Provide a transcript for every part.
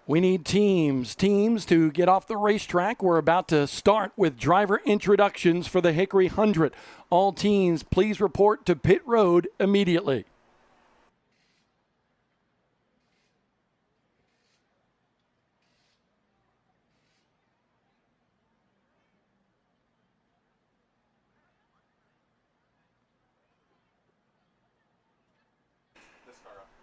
We need teams to get off the racetrack. We're about to start with driver introductions for the Hickory 100. All teams, please report to pit road immediately.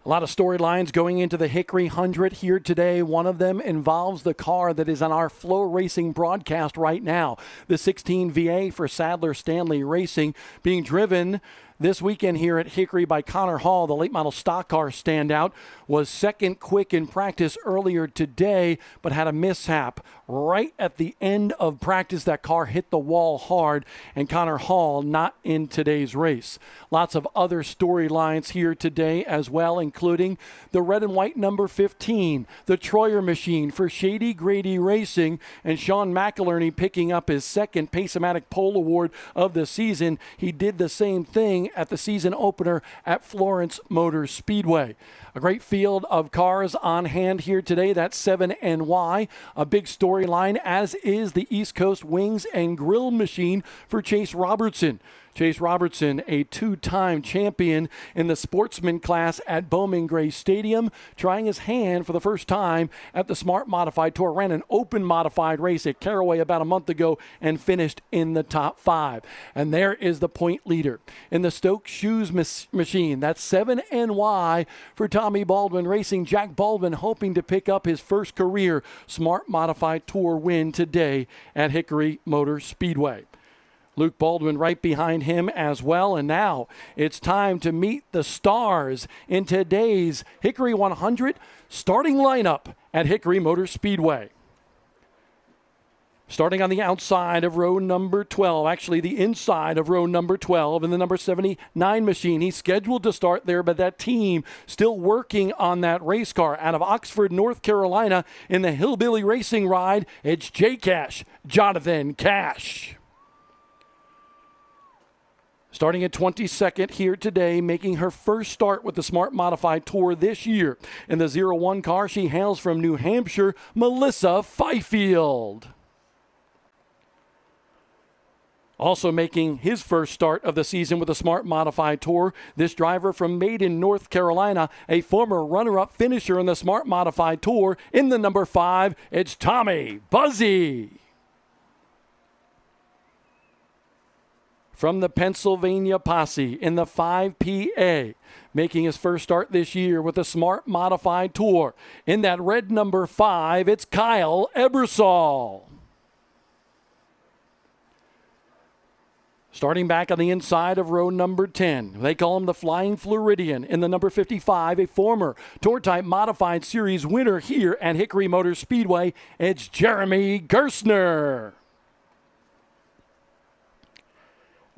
A lot of storylines going into the Hickory 100 here today. One of them involves the car that is on our Flow Racing broadcast right now. The 16 VA for Sadler Stanley Racing being driven this weekend here at Hickory by Connor Hall, the late model stock car standout, was second quick in practice earlier today, but had a mishap. Right at the end of practice, that car hit the wall hard, and Connor Hall not in today's race. Lots of other storylines here today as well, including the red and white number 15, the Troyer machine for Shady Grady Racing, and Sean McIlerney picking up his second Pace-O-Matic Pole Award of the season. He did the same thing at the season opener at Florence Motor Speedway. A great field of cars on hand here today. That's 7NY. A big storyline, as is the East Coast Wings and Grill machine for Chase Robertson. Chase Robertson, a two-time champion in the sportsman class at Bowman Gray Stadium, trying his hand for the first time at the Smart Modified Tour. Ran an open modified race at Caraway about a month ago and finished in the top 5. And there is the point leader in the Stoke Shoes machine. That's 7NY for Tommy Baldwin Racing. Jack Baldwin hoping to pick up his first career Smart Modified Tour win today at Hickory Motor Speedway. Luke Baldwin right behind him as well. And now it's time to meet the stars in today's Hickory 100 starting lineup at Hickory Motor Speedway. Starting on the outside of row number 12, actually the inside of row number 12 in the number 79 machine. He's scheduled to start there, but that team still working on that race car. Out of Oxford, North Carolina in the Hillbilly Racing ride, it's J Cash, Jonathan Cash. Starting at 22nd here today, making her first start with the Smart Modified Tour this year. In the 01 car, she hails from New Hampshire, Melissa Fifield. Also making his first start of the season with the Smart Modified Tour, this driver from Maiden, North Carolina, a former runner-up finisher in the Smart Modified Tour. In the number 5, it's Tommy Buzzy. From the Pennsylvania Posse in the 5PA, making his first start this year with the Smart Modified Tour. In that red number 5, it's Kyle Ebersol. Starting back on the inside of row number 10, they call him the Flying Floridian. In the number 55, a former Tour-Type Modified Series winner here at Hickory Motor Speedway, it's Jeremy Gerstner.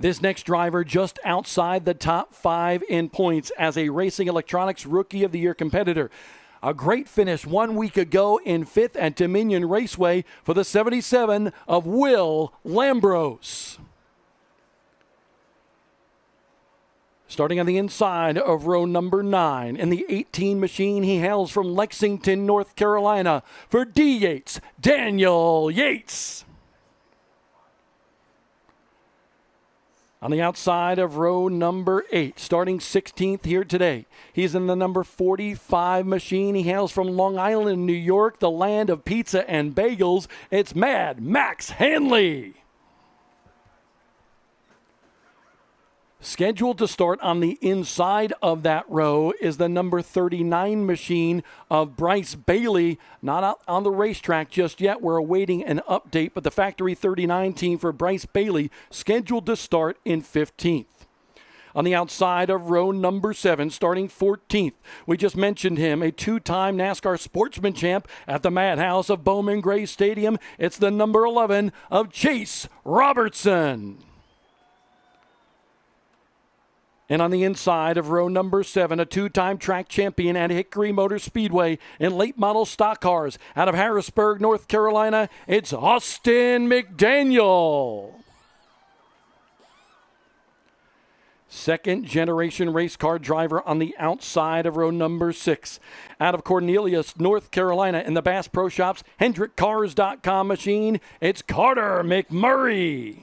This next driver just outside the top 5 in points as a Racing Electronics Rookie of the Year competitor. A great finish 1 week ago in 5th at Dominion Raceway for the 77 of Will Lambros. Starting on the inside of row number 9, in the 18 machine, he hails from Lexington, North Carolina for D. Yates, Daniel Yates. On the outside of row number 8, starting 16th here today, he's in the number 45 machine. He hails from Long Island, New York, the land of pizza and bagels. It's Mad Max Hanley. Scheduled to start on the inside of that row is the number 39 machine of Bryce Bailey. Not out on the racetrack just yet. We're awaiting an update, but the Factory 39 team for Bryce Bailey scheduled to start in 15th. On the outside of row number 7, starting 14th, we just mentioned him, a two-time NASCAR sportsman champ at the Madhouse of Bowman Gray Stadium. It's the number 11 of Chase Robertson. And on the inside of row number 7, a two-time track champion at Hickory Motor Speedway in late model stock cars out of Harrisburg, North Carolina, it's Austin McDaniel. Second generation race car driver on the outside of row number 6. Out of Cornelius, North Carolina, in the Bass Pro Shops HendrickCars.com machine, it's Carter McMurray.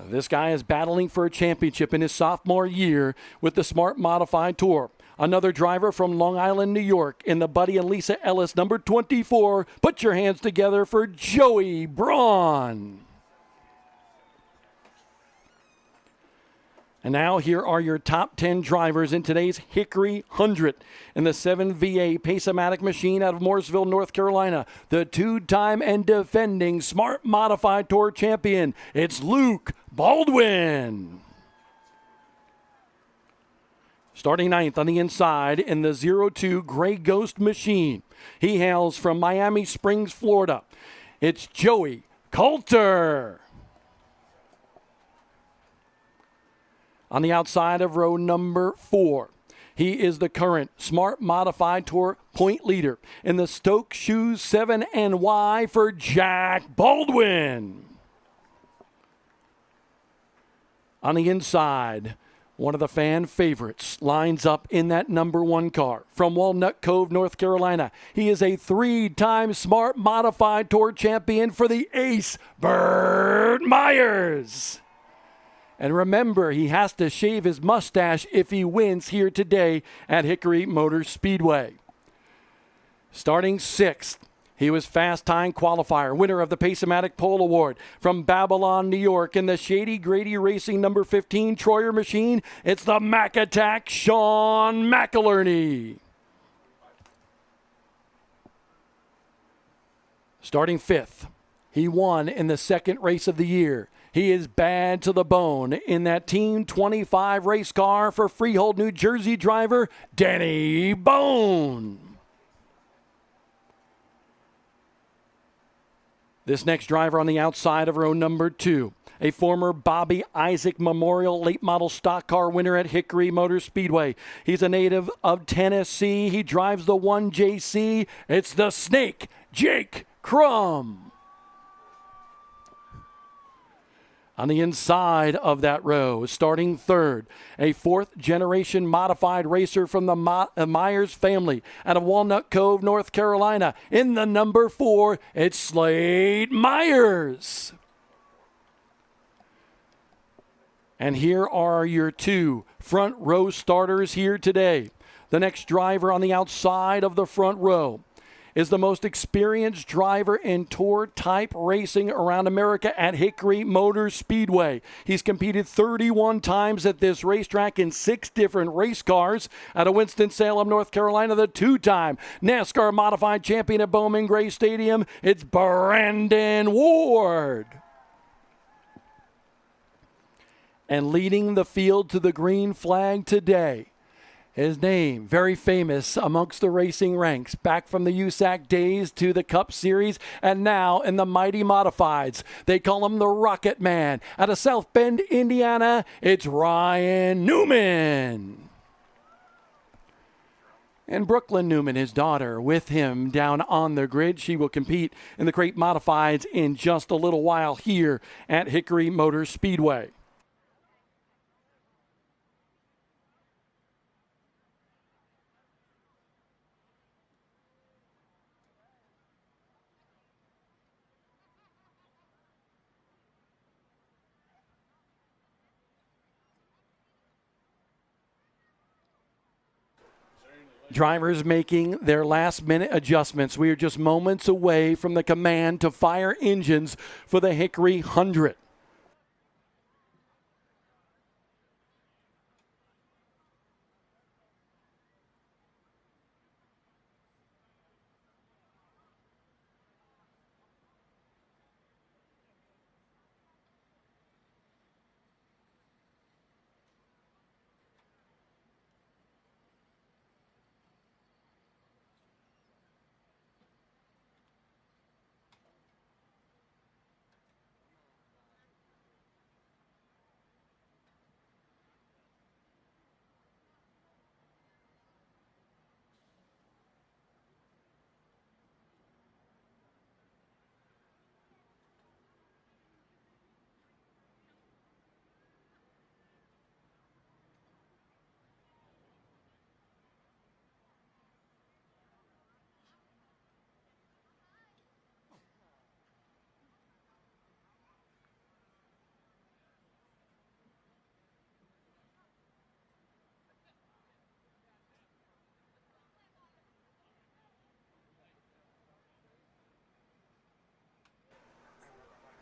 This guy is battling for a championship in his sophomore year with the Smart Modified Tour. Another driver from Long Island, New York, in the Buddy and Lisa Ellis number 24. Put your hands together for Joey Braun. And now here are your top 10 drivers in today's Hickory 100. In the 7VA Pace-O-Matic machine out of Morrisville, North Carolina, the two-time and defending Smart Modified Tour champion, it's Luke Baldwin. Starting ninth on the inside in the 02 Gray Ghost machine. He hails from Miami Springs, Florida. It's Joey Coulter. On the outside of row number 4, he is the current Smart Modified Tour point leader in the Stoke Shoes 7NY for Jack Baldwin. On the inside, one of the fan favorites lines up in that number 1 car from Walnut Cove, North Carolina. He is a 3-time Smart Modified Tour champion for the Ace, Bert Myers. And remember, he has to shave his mustache if he wins here today at Hickory Motor Speedway. Starting 6th, he was fast time qualifier, winner of the Pace-O-Matic Pole Award from Babylon, New York, in the Shady Grady Racing number 15 Troyer machine. It's the Mac Attack, Sean McIlerney. Starting 5th, he won in the second race of the year. He is bad to the bone in that Team 25 race car for Freehold, New Jersey driver Denny Bone. This next driver on the outside of row number 2, a former Bobby Isaac Memorial late model stock car winner at Hickory Motor Speedway. He's a native of Tennessee. He drives the 1JC. It's the Snake, Jake Crum. On the inside of that row, starting 3rd, a 4th-generation modified racer from the Myers family out of Walnut Cove, North Carolina. In the number 4, it's Slade Myers. And here are your 2 front row starters here today. The next driver on the outside of the front row is the most experienced driver in tour-type racing around America at Hickory Motor Speedway. He's competed 31 times at this racetrack in 6 different race cars. Out of Winston-Salem, North Carolina, the 2-time NASCAR Modified Champion at Bowman Gray Stadium, it's Brandon Ward. And leading the field to the green flag today, his name, very famous amongst the racing ranks, back from the USAC days to the Cup Series, and now in the Mighty Modifieds. They call him the Rocket Man. Out of South Bend, Indiana, it's Ryan Newman. And Brooklyn Newman, his daughter, with him down on the grid. She will compete in the Crate Modifieds in just a little while here at Hickory Motor Speedway. Drivers making their last-minute adjustments. We are just moments away from the command to fire engines for the Hickory 100.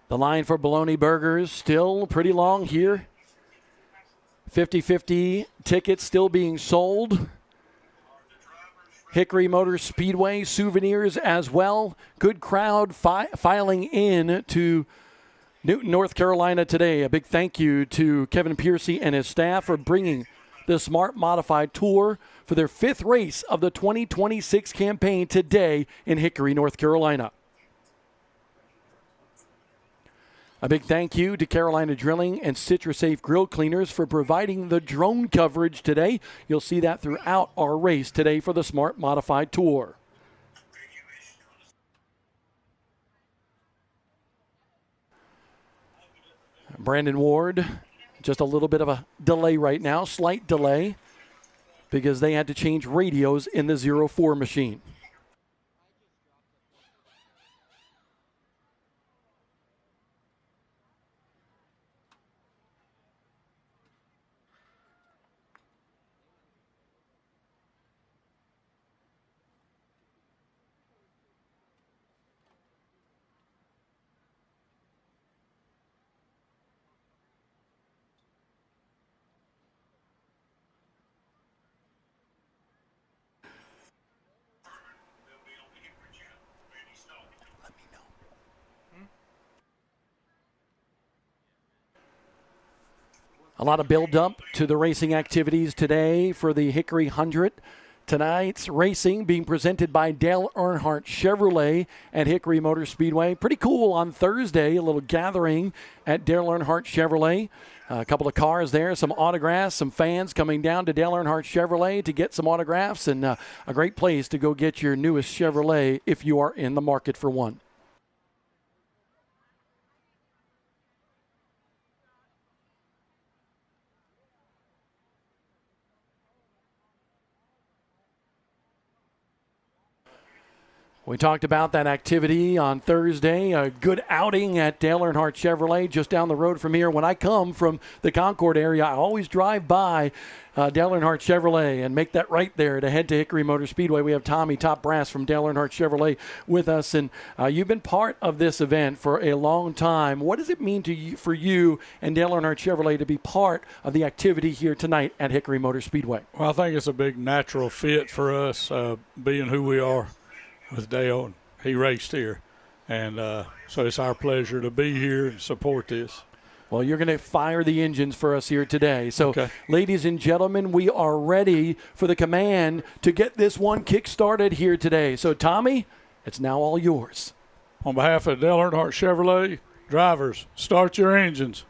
The line for bologna burgers still pretty long here. 50-50 tickets still being sold. Hickory Motor Speedway souvenirs as well. Good crowd filing in to Newton, North Carolina today. A big thank you to Kevin Piercy and his staff for bringing the Smart Modified Tour for their 5th race of the 2026 campaign today in Hickory, North Carolina. A big thank you to Carolina Drilling and CitraSafe Grill Cleaners for providing the drone coverage today. You'll see that throughout our race today for the Smart Modified Tour. Brandon Ward, just a little bit of a delay right now, slight delay, because they had to change radios in the 04 machine. A lot of build-up to the racing activities today for the Hickory 100. Tonight's racing being presented by Dale Earnhardt Chevrolet at Hickory Motor Speedway. Pretty cool on Thursday, a little gathering at Dale Earnhardt Chevrolet. A couple of cars there, some autographs, some fans coming down to Dale Earnhardt Chevrolet to get some autographs, and a great place to go get your newest Chevrolet if you are in the market for one. We talked about that activity on Thursday. A good outing at Dale Earnhardt Chevrolet just down the road from here. When I come from the Concord area, I always drive by Dale Earnhardt Chevrolet and make that right there to head to Hickory Motor Speedway. We have Tommy Top Brass from Dale Earnhardt Chevrolet with us, and you've been part of this event for a long time. What does it mean to you, for you and Dale Earnhardt Chevrolet to be part of the activity here tonight at Hickory Motor Speedway? Well, I think it's a big natural fit for us, being who we are with Dale. He raced here, and so it's our pleasure to be here and support this. Well, you're going to fire the engines for us here today. So, okay. Ladies and gentlemen, we are ready for the command to get this one kick-started here today. So, Tommy, it's now all yours. On behalf of Dale Earnhardt Chevrolet, drivers, start your engines.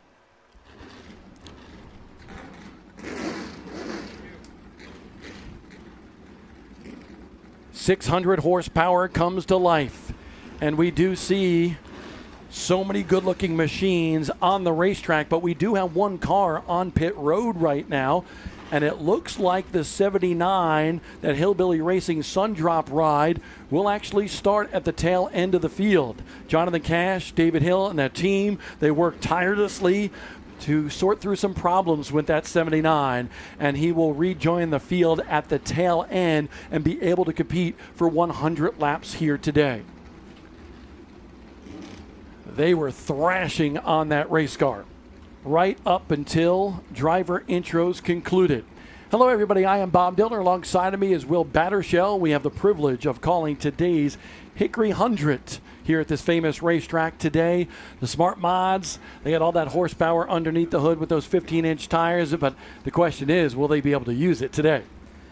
.600 horsepower comes to life, and we do see so many good-looking machines on the racetrack, but we do have one car on pit road right now, and it looks like the 79, that Hillbilly Racing Sundrop ride, will actually start at the tail end of the field. Jonathan Cash, David Hill, and that team, they work tirelessly to sort through some problems with that 79, and he will rejoin the field at the tail end and be able to compete for 100 laps here today. They were thrashing on that race car right up until driver intros concluded. Hello, everybody. I am Bob Dillner. Alongside of me is Will Battershell. We have the privilege of calling today's Hickory 100 here at this famous racetrack today. The Smart Mods, they got all that horsepower underneath the hood with those 15-inch tires, but the question is, will they be able to use it today?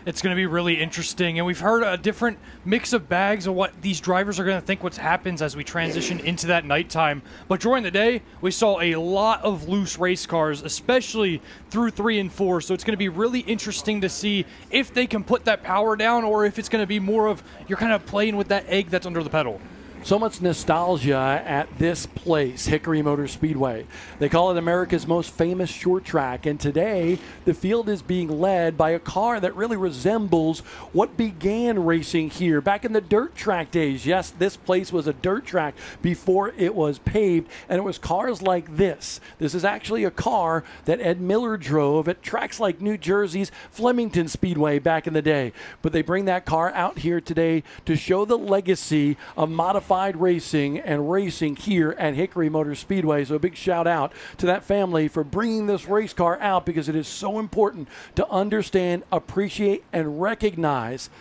It's going to be really interesting, and we've heard a different mix of bags of what these drivers are going to think what happens as we transition into that nighttime. But during the day, we saw a lot of loose race cars, especially through 3 and 4, so it's going to be really interesting to see if they can put that power down or if it's going to be more of you're kind of playing with that egg that's under the pedal. So much nostalgia at this place, Hickory Motor Speedway. They call it America's most famous short track, and today the field is being led by a car that really resembles what began racing here back in the dirt track days. Yes, this place was a dirt track before it was paved, and it was cars like this. This is actually a car that Ed Miller drove at tracks like New Jersey's Flemington Speedway back in the day. But they bring that car out here today to show the legacy of modified modified racing and racing here at Hickory Motor Speedway. So a big shout out to that family for bringing this race car out, because it is so important to understand, appreciate, and recognize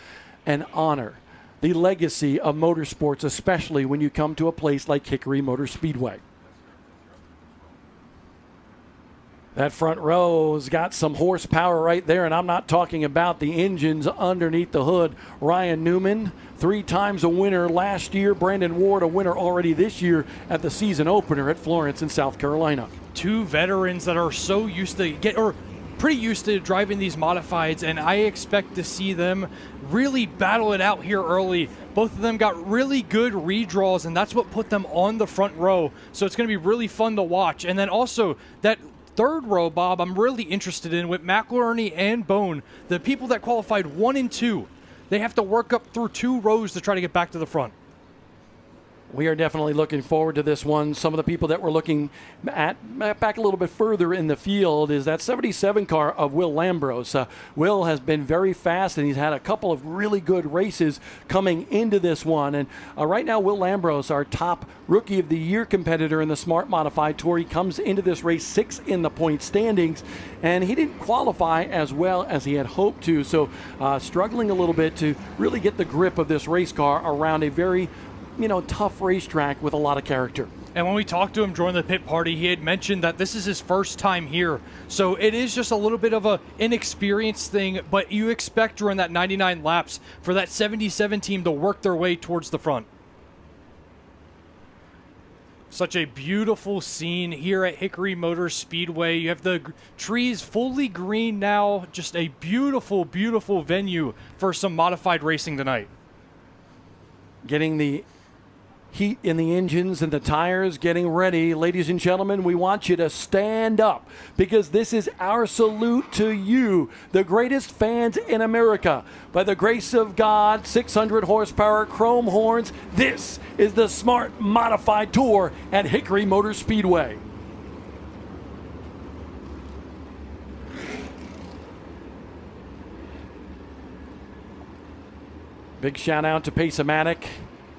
and honor the legacy of motorsports, especially when you come to a place like Hickory Motor Speedway. That front row's got some horsepower right there, and I'm not talking about the engines underneath the hood. Ryan Newman, 3 times a winner last year. Brandon Ward, a winner already this year at the season opener at Florence in South Carolina. 2 veterans that are so used to pretty used to driving these modifieds, and I expect to see them really battle it out here early. Both of them got really good redraws, and that's what put them on the front row. So it's going to be really fun to watch. And then also that third row, Bob, I'm really interested in with McElherney and Bone. The people that qualified 1 and 2, they have to work up through 2 rows to try to get back to the front. We are definitely looking forward to this one. Some of the people that we're looking at back a little bit further in the field is that 77 car of Will Lambros. Will has been very fast, and he's had a couple of really good races coming into this one. And right now, Will Lambros, our top Rookie of the Year competitor in the Smart Modified Tour, he comes into this race 6th in the point standings, and he didn't qualify as well as he had hoped to. So struggling a little bit to really get the grip of this race car around a very tough racetrack with a lot of character. And when we talked to him during the pit party, he had mentioned that this is his first time here. So it is just a little bit of an inexperienced thing, but you expect during that 99 laps for that 77 team to work their way towards the front. Such a beautiful scene here at Hickory Motor Speedway. You have the trees fully green now. Just a beautiful, beautiful venue for some modified racing tonight. Getting the heat in the engines and the tires, getting ready. Ladies and gentlemen, we want you to stand up, because this is our salute to you, the greatest fans in America. By the grace of God, 600 horsepower chrome horns, this is the Smart Modified Tour at Hickory Motor Speedway. Big shout out to Pace-O-Matic,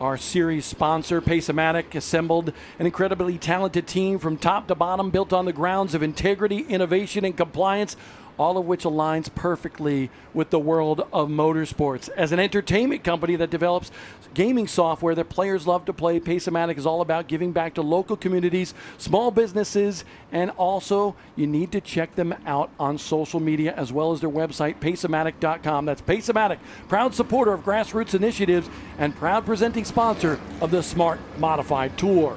our series sponsor. Pace-O-Matic assembled an incredibly talented team from top to bottom, built on the grounds of integrity, innovation, and compliance, all of which aligns perfectly with the world of motorsports. As an entertainment company that develops gaming software that players love to play, Pace-O-Matic is all about giving back to local communities, small businesses, and also you need to check them out on social media as well as their website, paceomatic.com. That's Pace-O-Matic, proud supporter of grassroots initiatives and proud presenting sponsor of the Smart Modified Tour.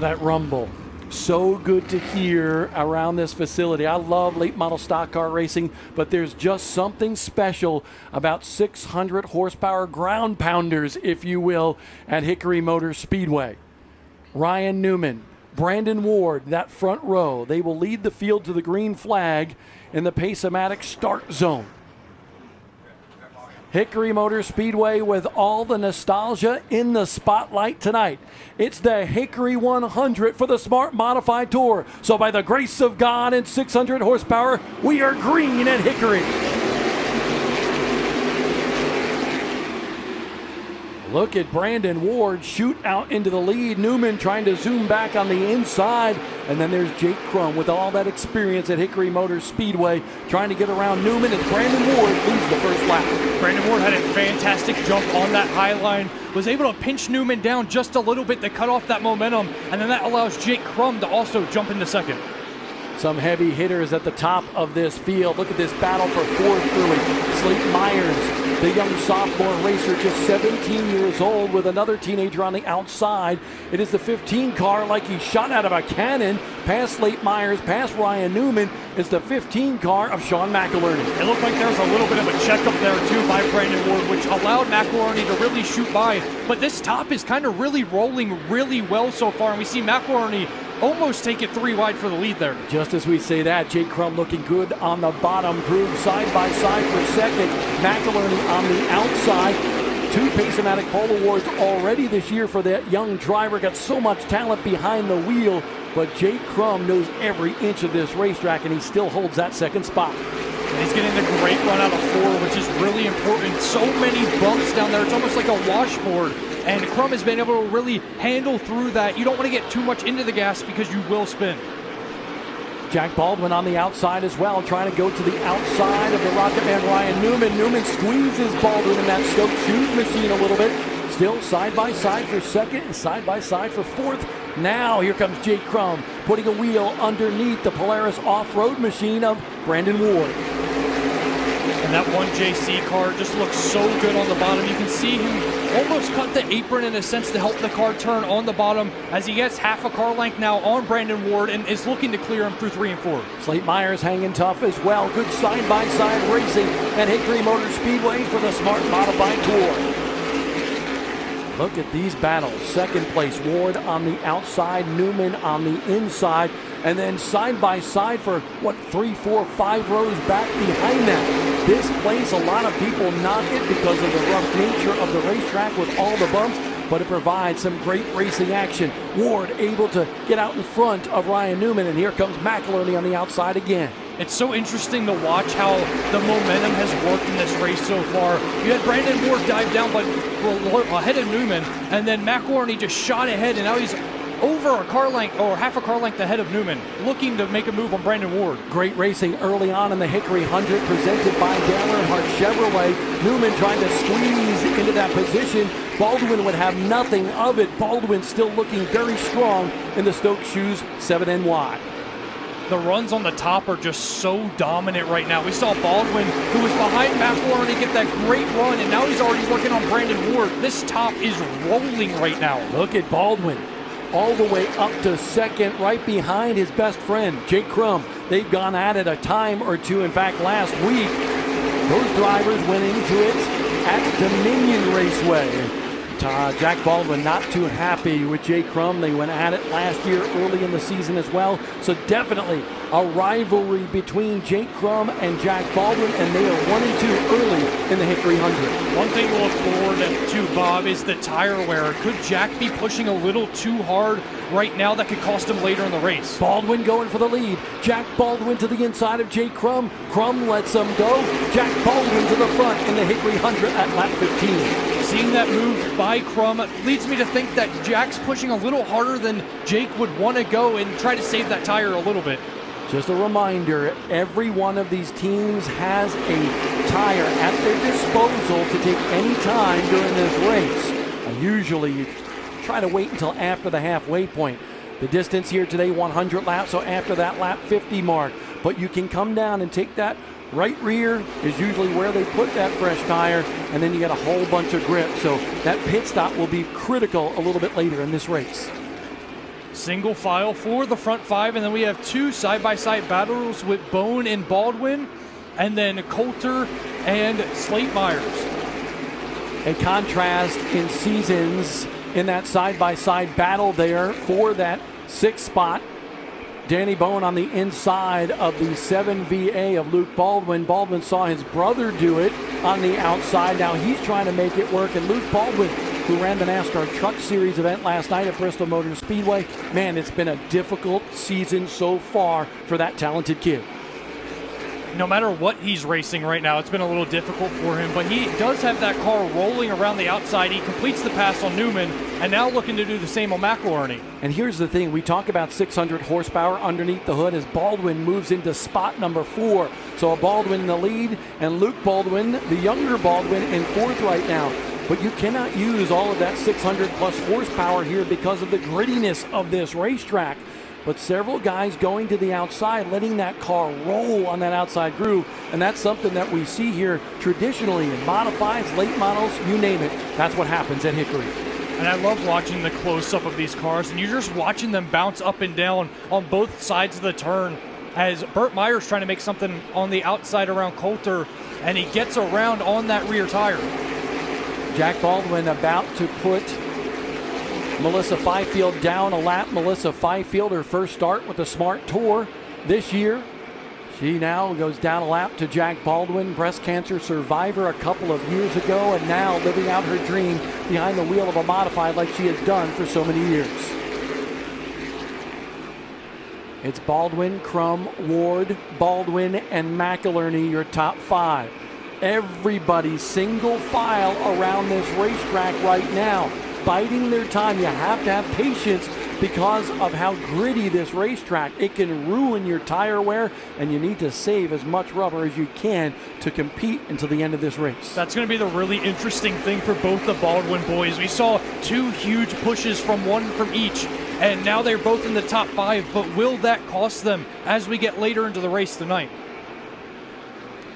That rumble. So good to hear around this facility. I love late model stock car racing, but there's just something special about 600 horsepower ground pounders, if you will, at Hickory Motor Speedway. Ryan Newman, Brandon Ward, that front row, they will lead the field to the green flag in the Pace-O-Matic start zone. Hickory Motor Speedway with all the nostalgia in the spotlight tonight. It's the Hickory 100 for the Smart Modified Tour. So by the grace of God and 600 horsepower, we are green at Hickory. Look at Brandon Ward shoot out into the lead. Newman trying to zoom back on the inside. And then there's Jake Crum with all that experience at Hickory Motor Speedway trying to get around Newman, as Brandon Ward leads the first lap. Brandon Ward had a fantastic jump on that high line, was able to pinch Newman down just a little bit to cut off that momentum, and then that allows Jake Crum to also jump into second. Some heavy hitters at the top of this field. Look at this battle for fourth early. Slate Myers, the young sophomore racer, just 17 years old, with another teenager on the outside. It is the 15 car, like he shot out of a cannon, past Slate Myers, past Ryan Newman. It's the 15 car of Sean McElherney. It looked like there was a little bit of a checkup there, too, by Brandon Ward, which allowed McElherney to really shoot by. But this top is kind of really rolling really well so far, and we see McElherney almost take it 3 wide for the lead there. Just as we say that, Jake Crum looking good on the bottom, groove side by side for second. McElherney on the outside. 2 Pace-O-Matic pole awards already this year for that young driver. Got so much talent behind the wheel, but Jake Crum knows every inch of this racetrack, and he still holds that second spot. He's getting the great run out of 4, which is really important. So many bumps down there. It's almost like a washboard. And Crum has been able to really handle through that. You don't want to get too much into the gas because you will spin. Jack Baldwin on the outside as well, trying to go to the outside of the Rocket Man Ryan Newman. Newman squeezes Baldwin in that Stoke Shoes machine a little bit. Still side by side for second and side by side for fourth. Now here comes Jake Crum putting a wheel underneath the Polaris off-road machine of Brandon Ward. And that 1JC car just looks so good on the bottom. You can see him almost cut the apron in a sense to help the car turn on the bottom as he gets half a car length now on Brandon Ward and is looking to clear him through 3 and 4. Slate Myers hanging tough as well. Good side-by-side racing at Hickory Motor Speedway for the Smart Modified Tour. Look at these battles. Second place, Ward on the outside, Newman on the inside, and then side by side for 3, 4, 5 rows back behind that. This place, a lot of people knock it because of the rough nature of the racetrack with all the bumps, but it provides some great racing action. Ward able to get out in front of Ryan Newman, and here comes McElherney on the outside again. It's so interesting to watch how the momentum has worked in this race so far. You had Brandon Ward dive down but ahead of Newman, and then McElherney just shot ahead, and now he's over a car length or half a car length ahead of Newman, looking to make a move on Brandon Ward. Great racing early on in the Hickory 100 presented by Dale Earnhardt Chevrolet. Newman trying to squeeze into that position. Baldwin would have nothing of it. Baldwin still looking very strong in the Stoke Shoes 7NY. The runs on the top are just so dominant right now. We saw Baldwin, who was behind McElherney, get that great run, and now he's already working on Brandon Ward. This top is rolling right now. Look at Baldwin all the way up to second, right behind his best friend, Jake Crum. They've gone at it a time or two. In fact, last week, those drivers went into it at Dominion Raceway. Jack Baldwin not too happy with Jake Crum. They went at it last year early in the season as well. So definitely a rivalry between Jake Crum and Jack Baldwin, and they are 1 and 2 early in the Hickory 100. One thing to look forward to, Bob, is the tire wear. Could Jack be pushing a little too hard right now that could cost him later in the race? Baldwin going for the lead. Jack Baldwin to the inside of Jake Crum. Crum lets him go. Jack Baldwin to the front in the Hickory 100 at lap 15. Seeing that move by Crum leads me to think that Jack's pushing a little harder than Jake would want to go and try to save that tire a little bit. Just a reminder, every one of these teams has a tire at their disposal to take any time during this race. Usually you try to wait until after the halfway point. The distance here today, 100 laps, so after that lap 50 mark. But you can come down and take that right rear is usually where they put that fresh tire, and then you get a whole bunch of grip. So that pit stop will be critical a little bit later in this race. Single file for the front 5, and then we have 2 side-by-side battles with Bone and Baldwin, and then Coulter and Slate Myers. A contrast in seasons in that side-by-side battle there for that 6th spot. Danny Bone on the inside of the 7VA of Luke Baldwin. Baldwin saw his brother do it on the outside. Now he's trying to make it work. And Luke Baldwin, who ran the NASCAR Truck Series event last night at Bristol Motor Speedway, man, it's been a difficult season so far for that talented kid. No matter what he's racing right now, it's been a little difficult for him, but he does have that car rolling around the outside. He completes the pass on Newman, and now looking to do the same on McElherney. And here's the thing, we talk about 600 horsepower underneath the hood as Baldwin moves into spot number 4. So a Baldwin in the lead, and Luke Baldwin, the younger Baldwin, in 4th right now. But you cannot use all of that 600 plus horsepower here because of the grittiness of this racetrack. But several guys going to the outside, letting that car roll on that outside groove. And that's something that we see here traditionally in modifieds, late models, you name it. That's what happens at Hickory. And I love watching the close-up of these cars, and you're just watching them bounce up and down on both sides of the turn as Burt Myers trying to make something on the outside around Coulter, and he gets around on that rear tire. Jack Baldwin about to put Melissa Fifield down a lap. Melissa Fifield, her first start with the Smart Tour this year. She now goes down a lap to Jack Baldwin, breast cancer survivor a couple of years ago, and now living out her dream behind the wheel of a modified like she has done for so many years. It's Baldwin, Crum, Ward, Baldwin, and McIlerney, your top 5. Everybody single file around this racetrack right now, biding their time. You have to have patience because of how gritty this racetrack. It can ruin your tire wear, and you need to save as much rubber as you can to compete until the end of this race. That's going to be the really interesting thing for both the Baldwin boys. We saw 2 huge pushes from each, and now they're both in the top 5, but will that cost them as we get later into the race tonight?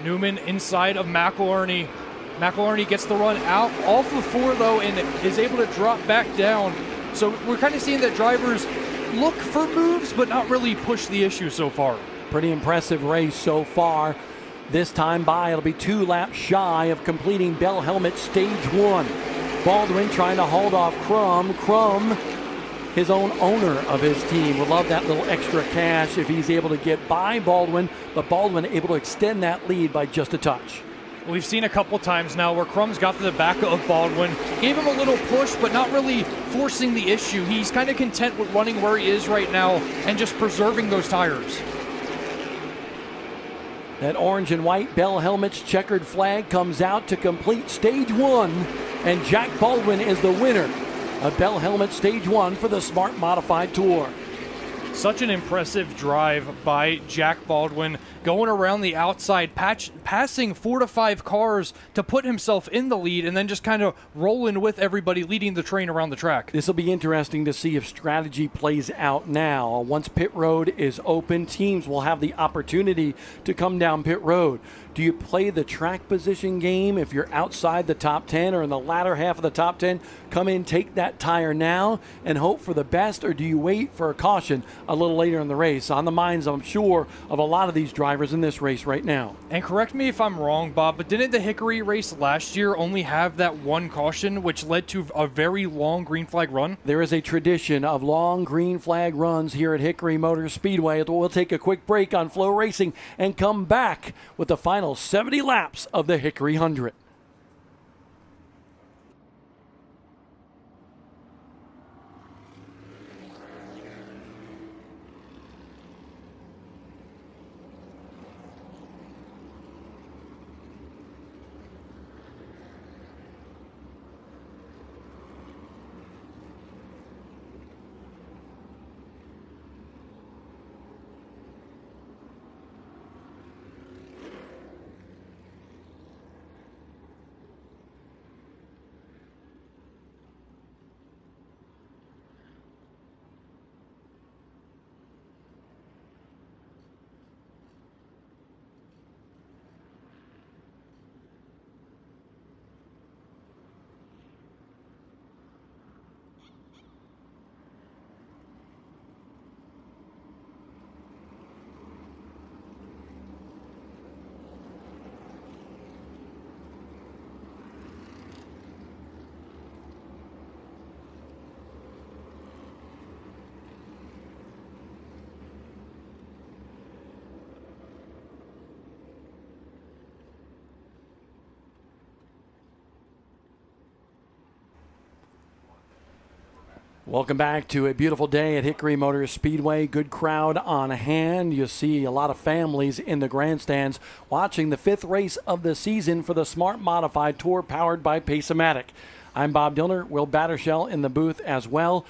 Newman inside of McIlerney. McIlerney gets the run out off of 4, though, and is able to drop back down. So we're kind of seeing that drivers look for moves, but not really push the issue so far. Pretty impressive race so far. This time by, it'll be 2 laps shy of completing Bell Helmet Stage 1. Baldwin trying to hold off Crum. Crum, his own owner of his team, would love that little extra cash if he's able to get by Baldwin, but Baldwin able to extend that lead by just a touch. We've seen a couple times now where Crum's got to the back of Baldwin, gave him a little push, but not really forcing the issue. He's kind of content with running where he is right now and just preserving those tires. That orange and white Bell Helmet's checkered flag comes out to complete Stage 1, and Jack Baldwin is the winner of Bell Helmet Stage 1 for the Smart Modified Tour. Such an impressive drive by Jack Baldwin, going around the outside, passing 4 to 5 cars to put himself in the lead, and then just kind of rolling with everybody, leading the train around the track. This will be interesting to see if strategy plays out now. Once pit road is open, teams will have the opportunity to come down pit road. Do you play the track position game if you're outside the top 10 or in the latter half of the top 10? Come in, take that tire now, and hope for the best, or do you wait for a caution a little later in the race? On the minds, I'm sure, of a lot of these drivers in this race right now. And correct me if I'm wrong, Bob, but didn't the Hickory race last year only have that 1 caution, which led to a very long green flag run? There is a tradition of long green flag runs here at Hickory Motor Speedway. We'll take a quick break on Flow Racing and come back with the final 70 laps of the Hickory 100. Welcome back to a beautiful day at Hickory Motor Speedway. Good crowd on hand. You see a lot of families in the grandstands watching the 5th race of the season for the Smart Modified Tour powered by Pace-O-Matic. I'm Bob Dillner, Will Battershell in the booth as well.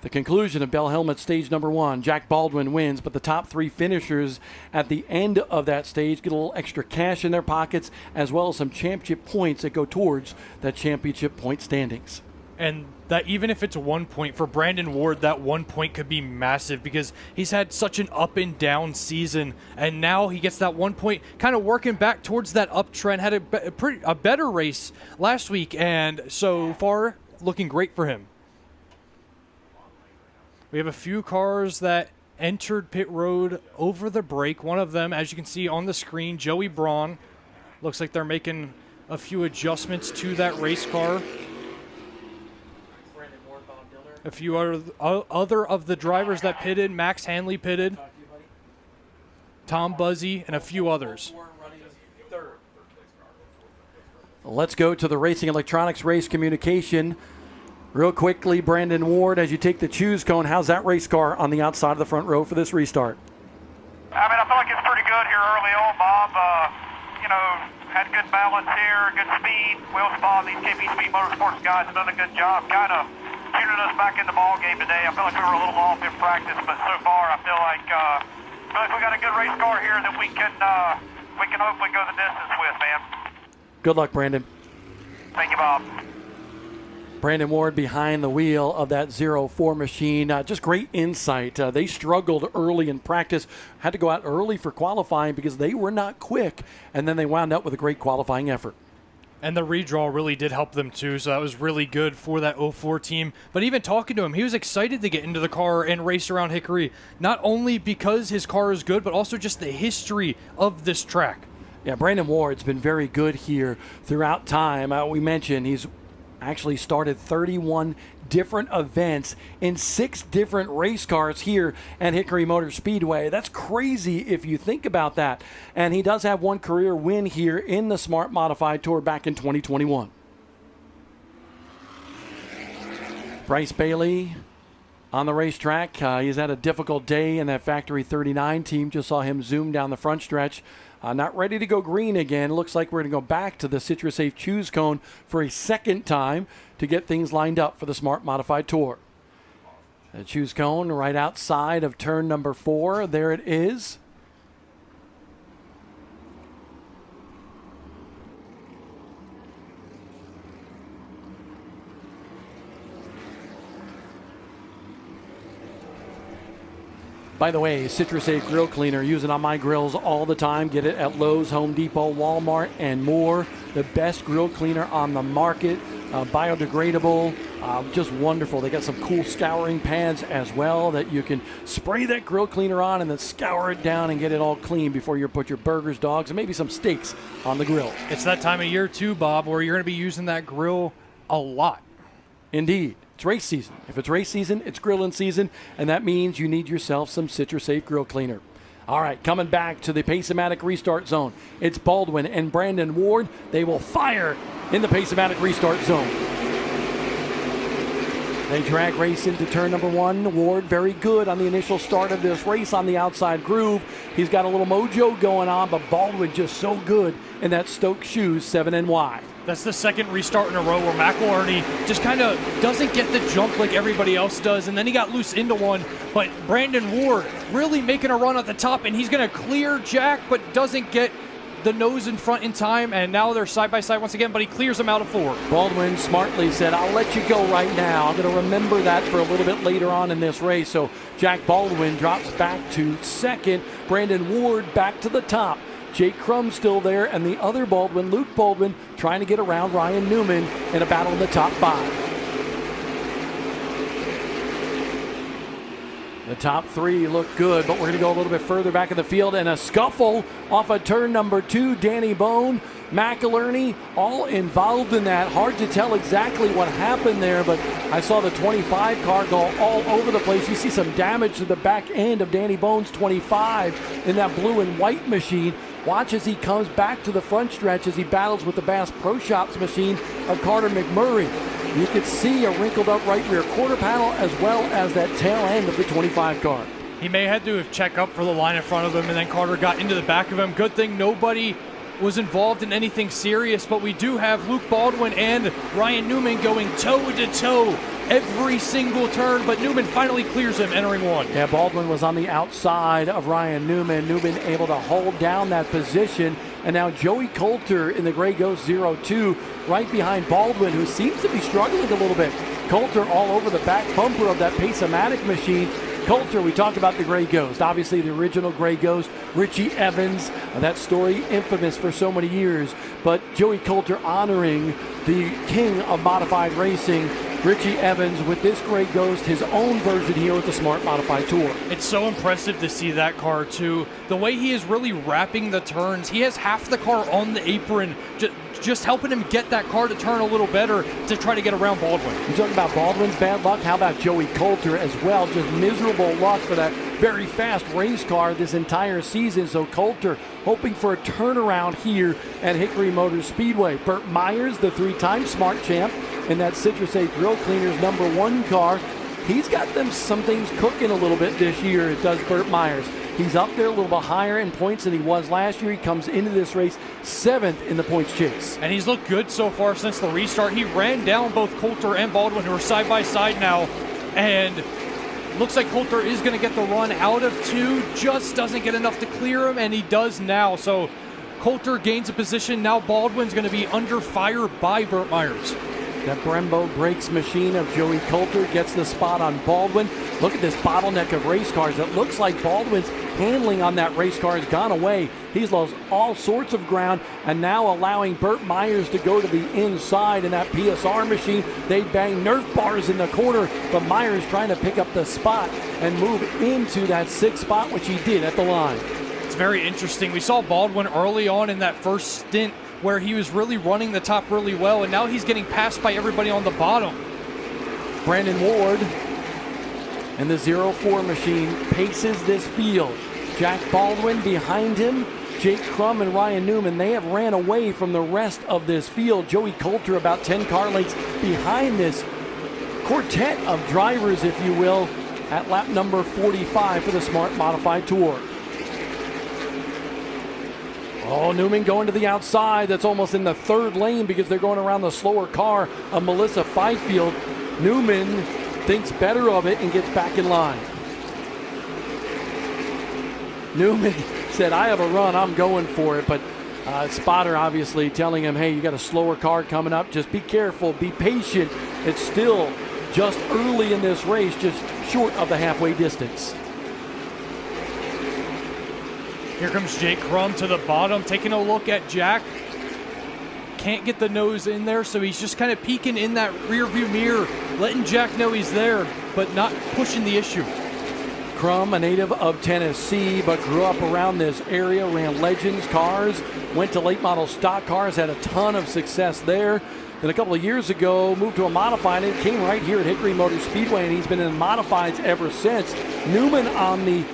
The conclusion of Bell Helmet Stage number 1, Jack Baldwin wins, but the top 3 finishers at the end of that stage get a little extra cash in their pockets, as well as some championship points that go towards that championship point standings. And that even if it's 1 point, for Brandon Ward, that 1 point could be massive because he's had such an up and down season. And now he gets that 1 point, kind of working back towards that uptrend. Had a better race last week, and so far looking great for him. We have a few cars that entered pit road over the break. One of them, as you can see on the screen, Joey Braun. Looks like they're making a few adjustments to that race car. A few other of the drivers that pitted, Max Hanley pitted, Tom Buzzy, and a few others. Let's go to the Racing Electronics Race Communication. Real quickly, Brandon Ward, as you take the choose cone, how's that race car on the outside of the front row for this restart? I feel like it's pretty good here early on, Bob. Had good balance here, good speed, wheel spot. These KP Speed Motorsports guys have done a good job kind of tuning us back in the ball game today. I feel like we were a little off in practice, but so far I feel like we got a good race car here that we can hopefully go the distance with, man. Good luck, Brandon. Thank you, Bob. Brandon Ward behind the wheel of that 04 machine. Just great insight. They struggled early in practice, had to go out early for qualifying because they were not quick, and then they wound up with a great qualifying effort. And the redraw really did help them too, so that was really good for that 04 team. But even talking to him, he was excited to get into the car and race around Hickory, not only because his car is good, but also just the history of this track. Yeah, Brandon Ward's been very good here throughout time. We mentioned he's actually started 31 different events in 6 different race cars here at Hickory Motor Speedway. That's crazy if you think about that. And he does have one career win here in the Smart Modified Tour back in 2021. Bryce Bailey on the racetrack. He's had a difficult day in that Factory 39 team. Just saw him zoom down the front stretch. Not ready to go green again. Looks like we're going to go back to the CitraSafe choose cone for a second time to get things lined up for the Smart Modified Tour. The choose cone right outside of turn number 4. There it is. By the way, CitraSafe Grill Cleaner, use it on my grills all the time. Get it at Lowe's, Home Depot, Walmart, and more. The best grill cleaner on the market. Biodegradable, just wonderful. They got some cool scouring pads as well that you can spray that grill cleaner on and then scour it down and get it all clean before you put your burgers, dogs, and maybe some steaks on the grill. It's that time of year too, Bob, where you're going to be using that grill a lot. Indeed. It's race season. If it's race season, it's grilling season, and that means you need yourself some CitraSafe Grill Cleaner. All right, coming back to the Pace-O-Matic restart zone. It's Baldwin and Brandon Ward. They will fire in the Pace-O-Matic restart zone. They drag race into turn number 1. Ward very good on the initial start of this race on the outside groove. He's got a little mojo going on, but Baldwin just so good in that Stoke Shoes 7NY. That's the second restart in a row where McElharney just kind of doesn't get the jump like everybody else does, and then he got loose into one. But Brandon Ward really making a run at the top, and he's going to clear Jack, but doesn't get the nose in front in time, and now they're side by side once again, but he clears him out of 4. Baldwin smartly said, I'll let you go right now. I'm going to remember that for a little bit later on in this race. So Jack Baldwin drops back to second. Brandon Ward back to the top. Jake Crum still there, and the other Baldwin, Luke Baldwin, trying to get around Ryan Newman in a battle in the top 5. The top 3 look good, but we're going to go a little bit further back in the field, and a scuffle off of turn number 2. Danny Bone, McElharney, all involved in that. Hard to tell exactly what happened there, but I saw the 25 car go all over the place. You see some damage to the back end of Danny Bone's 25 in that blue and white machine. Watch as he comes back to the front stretch as he battles with the Bass Pro Shops machine of Carter McMurray. You could see a wrinkled up right rear quarter panel as well as that tail end of the 25 car. He may have to check up for the line in front of him, and then Carter got into the back of him. Good thing nobody was involved in anything serious, but we do have Luke Baldwin and Ryan Newman going toe-to-toe every single turn, but Newman finally clears him entering 1. Yeah, Baldwin was on the outside of Ryan Newman. Newman able to hold down that position, and now Joey Coulter in the Gray Ghost 02 right behind Baldwin, who seems to be struggling a little bit. Coulter all over the back bumper of that Pace-O-Matic machine. Coulter, we talked about the Gray Ghost, obviously the original Gray Ghost, Richie Evans, that story infamous for so many years, but Joey Coulter honoring the king of modified racing, Richie Evans, with this Gray Ghost, his own version here with the Smart Modified Tour. It's so impressive to see that car too. The way he is really wrapping the turns, he has half the car on the apron, just helping him get that car to turn a little better to try to get around Baldwin. You're talking about Baldwin's bad luck. How about Joey Coulter as well? Just miserable luck for that very fast race car this entire season. So Coulter hoping for a turnaround here at Hickory Motor Speedway. Burt Myers, the 3-time Smart champ, in that Citrus 8 Grill Cleaners #1 car. He's got them some things cooking a little bit this year, it does Burt Myers. He's up there a little bit higher in points than he was last year. He comes into this race 7th in the points chase. And he's looked good so far since the restart. He ran down both Coulter and Baldwin, who are side by side now. And looks like Coulter is going to get the run out of 2. Just doesn't get enough to clear him, and he does now. So Coulter gains a position. Now Baldwin's going to be under fire by Burt Myers. That Brembo brakes machine of Joey Coulter gets the spot on Baldwin. Look at this bottleneck of race cars. It looks like Baldwin's handling on that race car has gone away. He's lost all sorts of ground, and now allowing Burt Myers to go to the inside in that PSR machine. They bang Nerf bars in the corner, but Myers trying to pick up the spot and move into that 6th spot, which he did at the line. It's very interesting. We saw Baldwin early on in that first stint where he was really running the top really well, and now he's getting passed by everybody on the bottom. Brandon Ward and the 04 machine paces this field. Jack Baldwin behind him, Jake Crum and Ryan Newman. They have ran away from the rest of this field. Joey Coulter about 10 car lengths behind this quartet of drivers, if you will, at lap number 45 for the Smart Modified Tour. Oh, Newman going to the outside. That's almost in the 3rd lane because they're going around the slower car of Melissa Fifield. Newman thinks better of it and gets back in line. Newman said, I have a run, I'm going for it. But spotter obviously telling him, hey, you got a slower car coming up. Just be careful, be patient. It's still just early in this race, just short of the halfway distance. Here comes Jake Crum to the bottom, taking a look at Jack. Can't get the nose in there, so he's just kind of peeking in that rear view mirror, letting Jack know he's there, but not pushing the issue. Crum, a native of Tennessee, but grew up around this area, ran Legends cars, went to late model stock cars, had a ton of success there. Then a couple of years ago, moved to a modified, and came right here at Hickory Motor Speedway, and he's been in modifieds ever since. Newman on the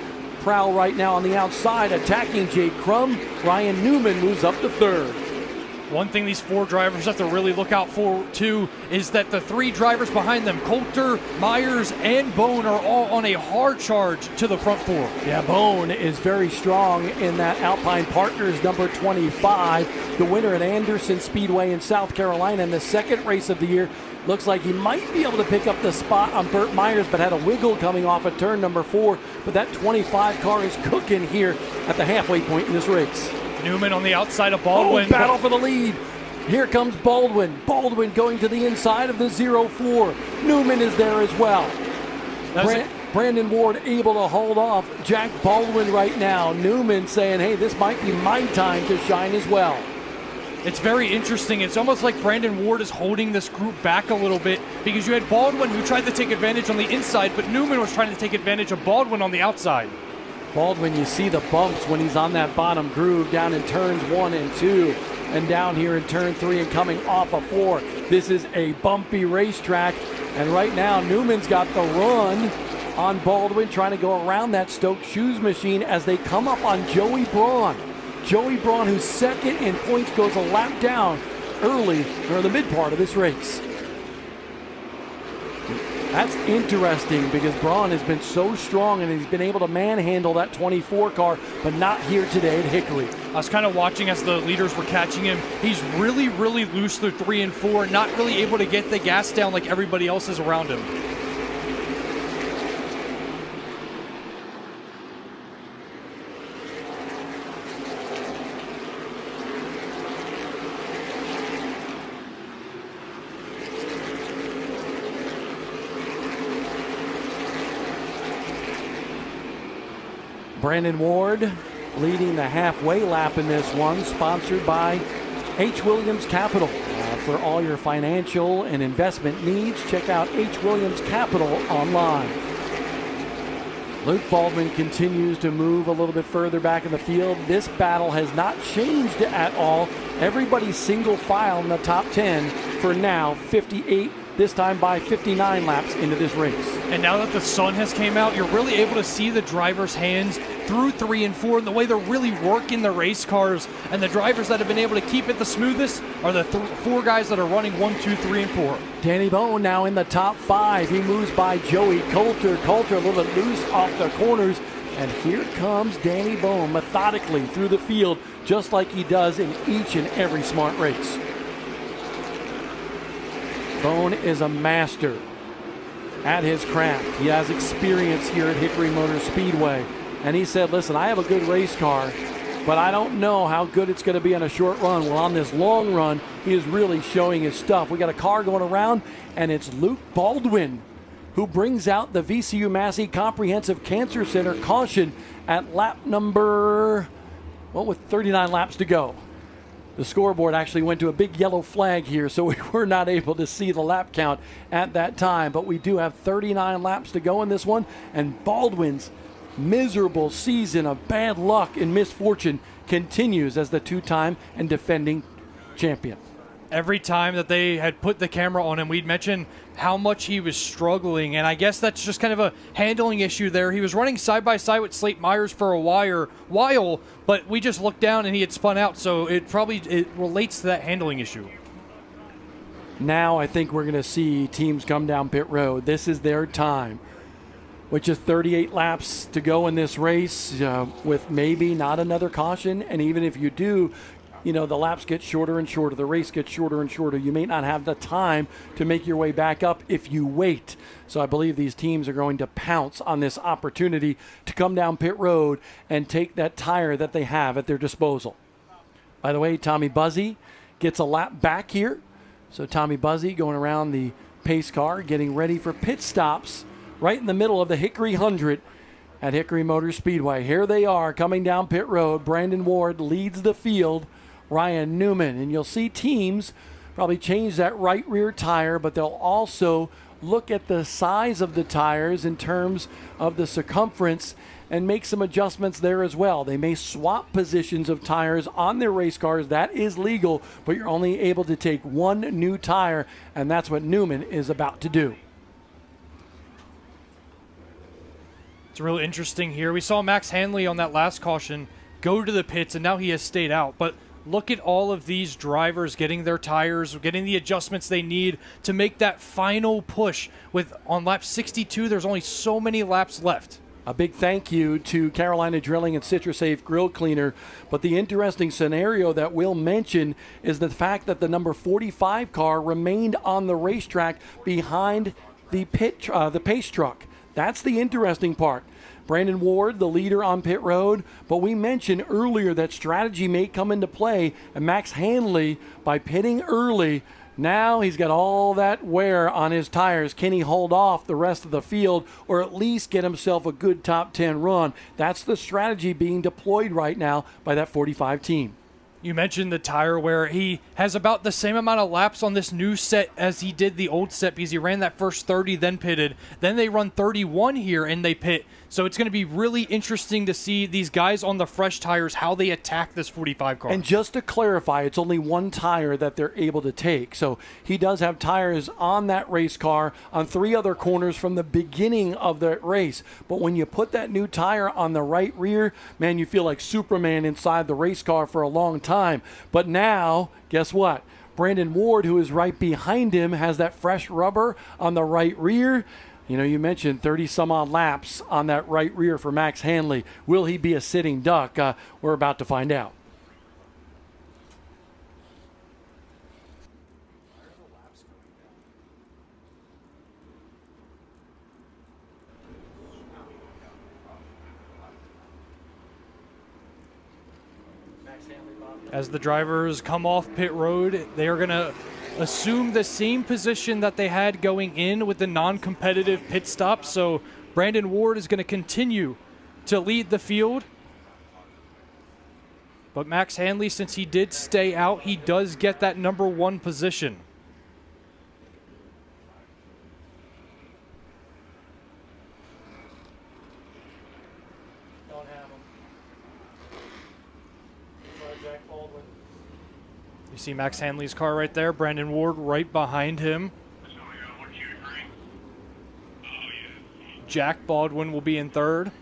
prowl right now on the outside, attacking Jake Crum. Ryan Newman moves up to 3rd. One thing these 4 drivers have to really look out for, too, is that the 3 drivers behind them, Coulter, Myers, and Bone, are all on a hard charge to the front 4. Yeah, Bone is very strong in that Alpine Partners number 25. The winner at Anderson Speedway in South Carolina in the 2nd race of the year. Looks like he might be able to pick up the spot on Burt Myers, but had a wiggle coming off at turn number 4. But that 25 car is cooking here at the halfway point in this race. Newman on the outside of Baldwin. Oh, battle for the lead. Here comes Baldwin. Baldwin going to the inside of the 04. Newman is there as well. Brandon Ward able to hold off Jack Baldwin right now. Newman saying, hey, this might be my time to shine as well. It's very interesting. It's almost like Brandon Ward is holding this group back a little bit because you had Baldwin who tried to take advantage on the inside, but Newman was trying to take advantage of Baldwin on the outside. Baldwin, you see the bumps when he's on that bottom groove down in turns 1 and 2 and down here in turn 3 and coming off of 4. This is a bumpy racetrack, and right now Newman's got the run on Baldwin, trying to go around that Stokes Shoes machine as they come up on Joey Braun. Joey Braun, who's 2nd in points, goes a lap down early or the mid part of this race. That's interesting because Braun has been so strong and he's been able to manhandle that 24 car, but not here today at Hickory. I was kind of watching as the leaders were catching him. He's really, really loose through 3 and 4, not really able to get the gas down like everybody else is around him. Brandon Ward leading the halfway lap in this one, sponsored by H. Williams Capital. For all your financial and investment needs, check out H. Williams Capital online. Luke Baldwin continues to move a little bit further back in the field. This battle has not changed at all. Everybody's single file in the top 10 for now. 58 this time by 59 laps into this race. And now that the sun has came out, you're really able to see the drivers' hands through 3 and 4 and the way they're really working the race cars. And the drivers that have been able to keep it the smoothest are the 4 guys that are running 1, 2, 3, and 4. Danny Bone now in the top 5. He moves by Joey Coulter. Coulter a little bit loose off the corners. And here comes Danny Bone methodically through the field, just like he does in each and every smart race. Bone is a master at his craft. He has experience here at Hickory Motor Speedway. And he said, listen, I have a good race car, but I don't know how good it's going to be on a short run. Well, on this long run, he is really showing his stuff. We got a car going around, and it's Luke Baldwin who brings out the VCU Massey Comprehensive Cancer Center caution at lap number, well, with 39 laps to go. The scoreboard actually went to a big yellow flag here, so we were not able to see the lap count at that time. But we do have 39 laps to go in this one, and Baldwin's miserable season of bad luck and misfortune continues as the 2-time and defending champion. Every time that they had put the camera on him, we'd mention how much he was struggling, and I guess that's just kind of a handling issue there. He was running side by side with Slate Myers for a while, but we just looked down and he had spun out, so it relates to that handling issue. Now I think we're going to see teams come down pit road. This is their time. With just 38 laps to go in this race, with maybe not another caution, and even if you do, you know, the laps get shorter and shorter. The race gets shorter and shorter. You may not have the time to make your way back up if you wait. So I believe these teams are going to pounce on this opportunity to come down pit road and take that tire that they have at their disposal. By the way, Tommy Buzzy gets a lap back here. So Tommy Buzzy going around the pace car, getting ready for pit stops right in the middle of the Hickory 100 at Hickory Motor Speedway. Here they are coming down pit road. Brandon Ward leads the field. Ryan Newman, and you'll see teams probably change that right rear tire, but they'll also look at the size of the tires in terms of the circumference and make some adjustments there as well. They may swap positions of tires on their race cars. That is legal, but you're only able to take one new tire, and that's what Newman is about to do. It's really interesting here. We saw Max Hanley on that last caution go to the pits, and now he has stayed out, but look at all of these drivers getting their tires, getting the adjustments they need to make that final push. On lap 62, there's only so many laps left. A big thank you to Carolina Drilling and CitraSafe Grill Cleaner. But the interesting scenario that we'll mention is the fact that the number 45 car remained on the racetrack behind the pace truck. That's the interesting part. Brandon Ward, the leader on pit road, but we mentioned earlier that strategy may come into play, and Max Hanley, by pitting early, now he's got all that wear on his tires. Can he hold off the rest of the field or at least get himself a good top 10 run? That's the strategy being deployed right now by that 45 team. You mentioned the tire wear. He has about the same amount of laps on this new set as he did the old set because he ran that first 30, then pitted. Then they run 31 here and they pit. So it's going to be really interesting to see these guys on the fresh tires, how they attack this 45 car. And just to clarify, it's only one tire that they're able to take. So he does have tires on that race car on 3 other corners from the beginning of the race. But when you put that new tire on the right rear, man, you feel like Superman inside the race car for a long time. But now, guess what? Brandon Ward, who is right behind him, has that fresh rubber on the right rear. You know, you mentioned 30-some-odd laps on that right rear for Max Hanley. Will he be a sitting duck? We're about to find out. As the drivers come off pit road, they are going to assume the same position that they had going in with the non-competitive pit stop. So Brandon Ward is going to continue to lead the field. But Max Hanley, since he did stay out, he does get that number 1 position. You see Max Hanley's car right there, Brandon Ward right behind him. Jack Baldwin will be in third.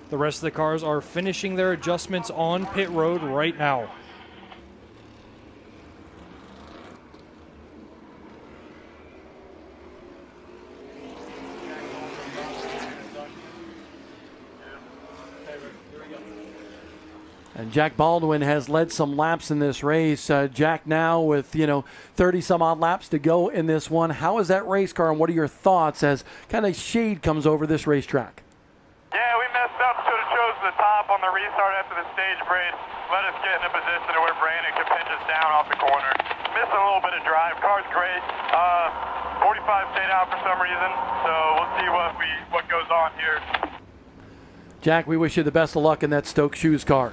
The rest of the cars are finishing their adjustments on pit road right now. And Jack Baldwin has led some laps in this race. Jack now with, 30-some-odd laps to go in this one. How is that race car, and what are your thoughts as kind of shade comes over this racetrack? Yeah, we messed up. Should have chose the top on the restart after the stage brace. Let us get in a position to where Brandon could pinch us down off the corner. Missed a little bit of drive. Car's great. 45 stayed out for some reason, so we'll see what goes on here. Jack, we wish you the best of luck in that Stoke Shoes car.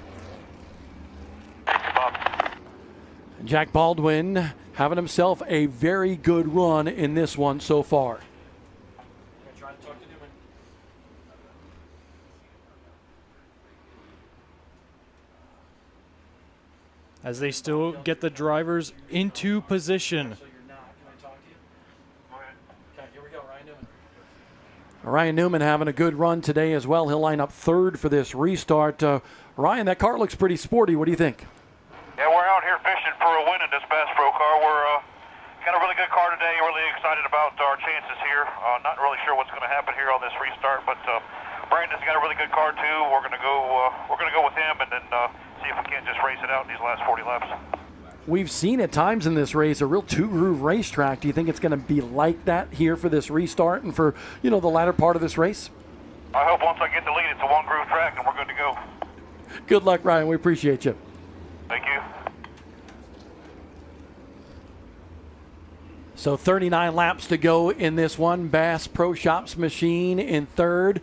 Jack Baldwin having himself a very good run in this one so far. As they still get the drivers into position. Ryan Newman having a good run today as well. He'll line up third for this restart. Ryan, that car looks pretty sporty. What do you think? Yeah, we're out here fishing for a win in this Bass Pro car. We're got a really good car today. Really excited about our chances here. Not really sure what's going to happen here on this restart, but Brandon's got a really good car too. We're going to go with him and then see if we can't just race it out in these last 40 laps. We've seen at times in this race a real two-groove racetrack. Do you think it's going to be like that here for this restart and for the latter part of this race? I hope once I get the lead, it's a one-groove track and we're good to go. Good luck, Ryan. We appreciate you. Thank you. So 39 laps to go in this one. Bass Pro Shops machine in third.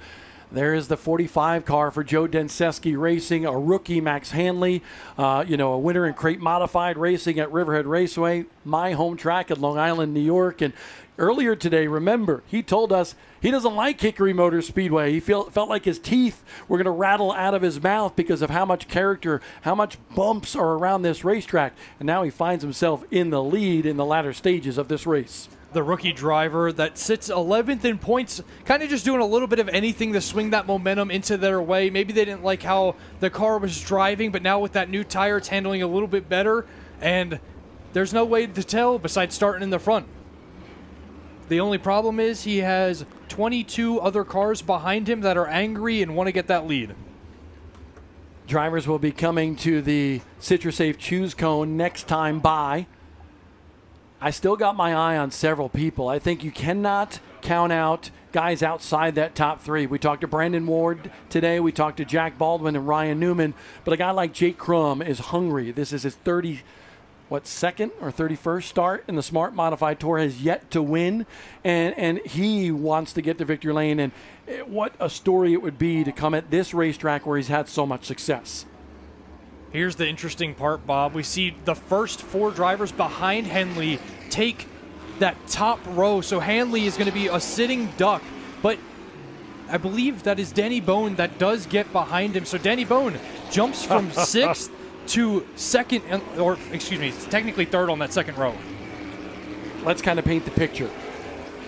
There is the 45 car for Joe Denseski Racing, a rookie Max Hanley, a winner in crate modified racing at Riverhead Raceway, my home track at Long Island, New York. And earlier today, remember, he told us he doesn't like Hickory Motor Speedway. He felt like his teeth were going to rattle out of his mouth because of how much character, how much bumps are around this racetrack. And now he finds himself in the lead in the latter stages of this race. The rookie driver that sits 11th in points, kind of just doing a little bit of anything to swing that momentum into their way. Maybe they didn't like how the car was driving, but now with that new tire, it's handling a little bit better. And there's no way to tell besides starting in the front. The only problem is he has 22 other cars behind him that are angry and want to get that lead. Drivers will be coming to the CitraSafe Choose Cone next time by. I still got my eye on several people. I think you cannot count out guys outside that top three. We talked to Brandon Ward today. We talked to Jack Baldwin and Ryan Newman. But a guy like Jake Crum is hungry. This is his second or 31st start in the Smart Modified Tour, has yet to win. And he wants to get to victory lane. And what a story it would be to come at this racetrack where he's had so much success. Here's the interesting part, Bob. We see the first four drivers behind Henley take that top row. So Hanley is going to be a sitting duck. But I believe that is Danny Bone that does get behind him. So Danny Bone jumps from sixth to second, or excuse me, technically third on that second row. Let's kind of paint the picture.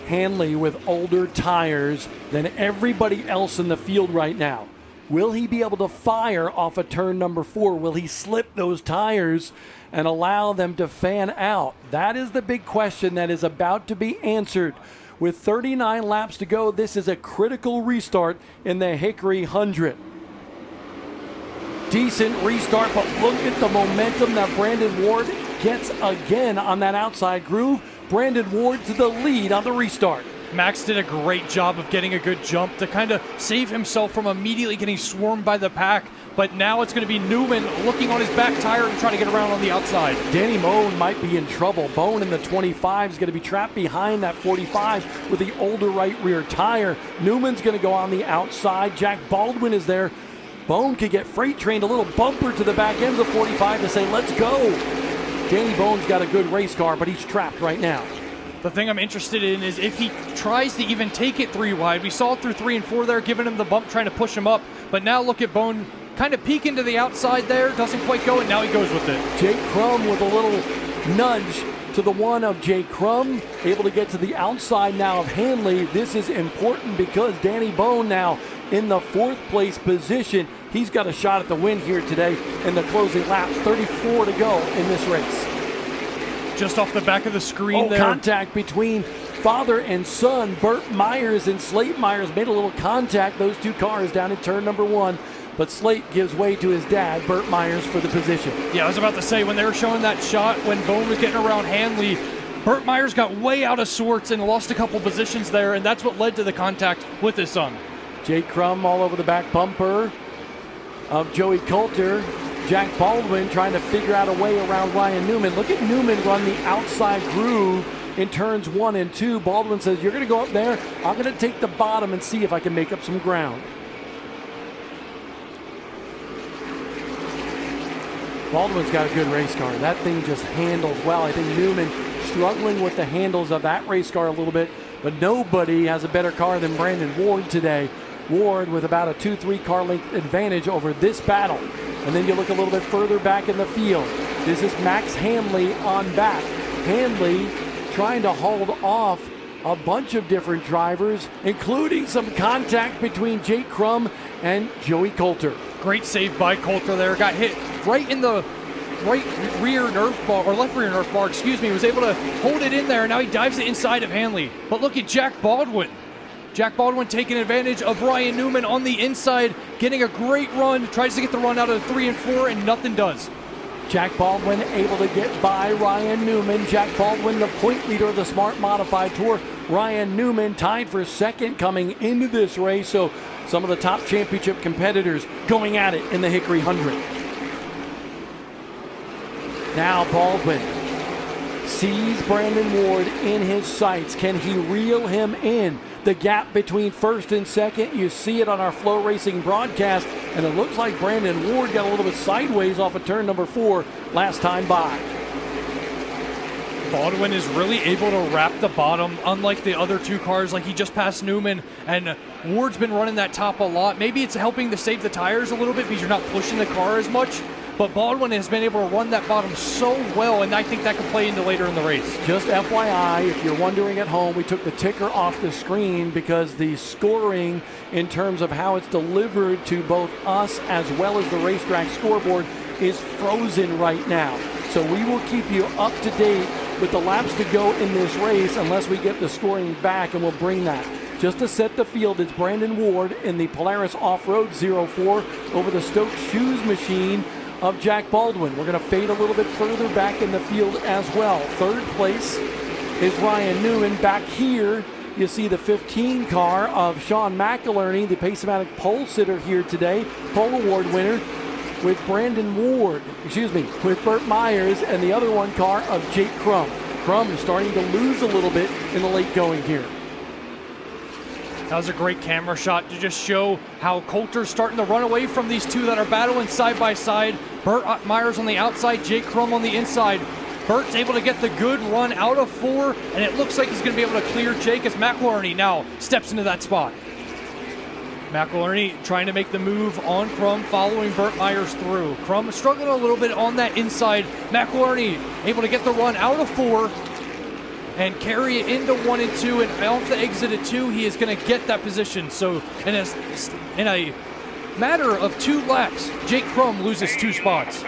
Hanley with older tires than everybody else in the field right now. Will he be able to fire off of turn number 4? Will he slip those tires and allow them to fan out? That is the big question that is about to be answered. With 39 laps to go, this is a critical restart in the Hickory 100. Decent restart, but look at the momentum that Brandon Ward gets again on that outside groove. Brandon Ward to the lead on the restart. Max did a great job of getting a good jump to kind of save himself from immediately getting swarmed by the pack. But now it's going to be Newman looking on his back tire and trying to get around on the outside. Danny Bone might be in trouble. Bone in the 25 is going to be trapped behind that 45 with the older right rear tire. Newman's going to go on the outside. Jack Baldwin is there. Bone could get freight trained, a little bumper to the back end of the 45 to say, let's go. Danny Bone's got a good race car, but he's trapped right now. The thing I'm interested in is if he tries to even take it 3 wide. We saw it through 3 and 4 there, giving him the bump, trying to push him up. But now look at Bone kind of peeking to the outside there. Doesn't quite go, and now he goes with it. Jake Crum with a little nudge to the one of Jake Crum, able to get to the outside now of Hanley. This is important because Danny Bone now in the 4th place position. He's got a shot at the win here today in the closing laps. 34 to go in this race. Just off the back of the screen there. Contact between father and son. Burt Myers and Slate Myers made a little contact. Those two cars down in turn number 1. But Slate gives way to his dad, Burt Myers, for the position. Yeah, I was about to say, when they were showing that shot, when Bone was getting around Hanley, Burt Myers got way out of sorts and lost a couple positions there, and that's what led to the contact with his son. Jake Crum all over the back bumper of Joey Coulter. Jack Baldwin trying to figure out a way around Ryan Newman. Look at Newman run the outside groove in turns 1 and 2. Baldwin says, you're going to go up there. I'm going to take the bottom and see if I can make up some ground. Baldwin's got a good race car. That thing just handles well. I think Newman struggling with the handles of that race car a little bit, but nobody has a better car than Brandon Ward today. Ward with about a 2-3 car length advantage over this battle. And then you look a little bit further back in the field. This is Max Hanley on back. Hanley trying to hold off a bunch of different drivers, including some contact between Jake Crum and Joey Coulter. Great save by Coulter there. Got hit right in the right rear nerf bar, or left rear nerf bar, excuse me. Was able to hold it in there, and now he dives it inside of Hanley. But look at Jack Baldwin. Jack Baldwin taking advantage of Ryan Newman on the inside, getting a great run, tries to get the run out of 3 and 4, and nothing does. Jack Baldwin able to get by Ryan Newman. Jack Baldwin, the point leader of the Smart Modified Tour. Ryan Newman tied for 2nd coming into this race. So some of the top championship competitors going at it in the Hickory 100. Now Baldwin sees Brandon Ward in his sights. Can he reel him in? The gap between 1st and 2nd, you see it on our Flow Racing broadcast, and it looks like Brandon Ward got a little bit sideways off of turn number 4 last time by. Baldwin is really able to wrap the bottom, unlike the other 2 cars. Like, he just passed Newman, and Ward's been running that top a lot. Maybe it's helping to save the tires a little bit because you're not pushing the car as much. But Baldwin has been able to run that bottom so well, and I think that could play into later in the race. Just FYI, if you're wondering at home, we took the ticker off the screen because the scoring in terms of how it's delivered to both us as well as the racetrack scoreboard is frozen right now. So we will keep you up to date with the laps to go in this race unless we get the scoring back, and we'll bring that. Just to set the field, it's Brandon Ward in the Polaris Off-Road 04 over the Stokes Shoes machine of Jack Baldwin. We're going to fade a little bit further back in the field as well. 3rd place is Ryan Newman. Back here, you see the 15 car of Sean McIlerney, the Pace-O-Matic pole sitter here today, pole award winner, with with Burt Myers, and the other one car of Jake Crum. Crum is starting to lose a little bit in the late going here. That was a great camera shot to just show how Coulter's starting to run away from these 2 that are battling side by side. Burt Myers on the outside, Jake Crum on the inside. Burt's able to get the good run out of 4, and it looks like he's going to be able to clear Jake as McIlerney now steps into that spot. McIlerney trying to make the move on Crum, following Burt Myers through. Crum struggling a little bit on that inside. McIlerney able to get the run out of 4 and carry it into 1 and 2, and off the exit at 2, he is going to get that position. So in a matter of 2 laps, Jake Crum loses 2 spots.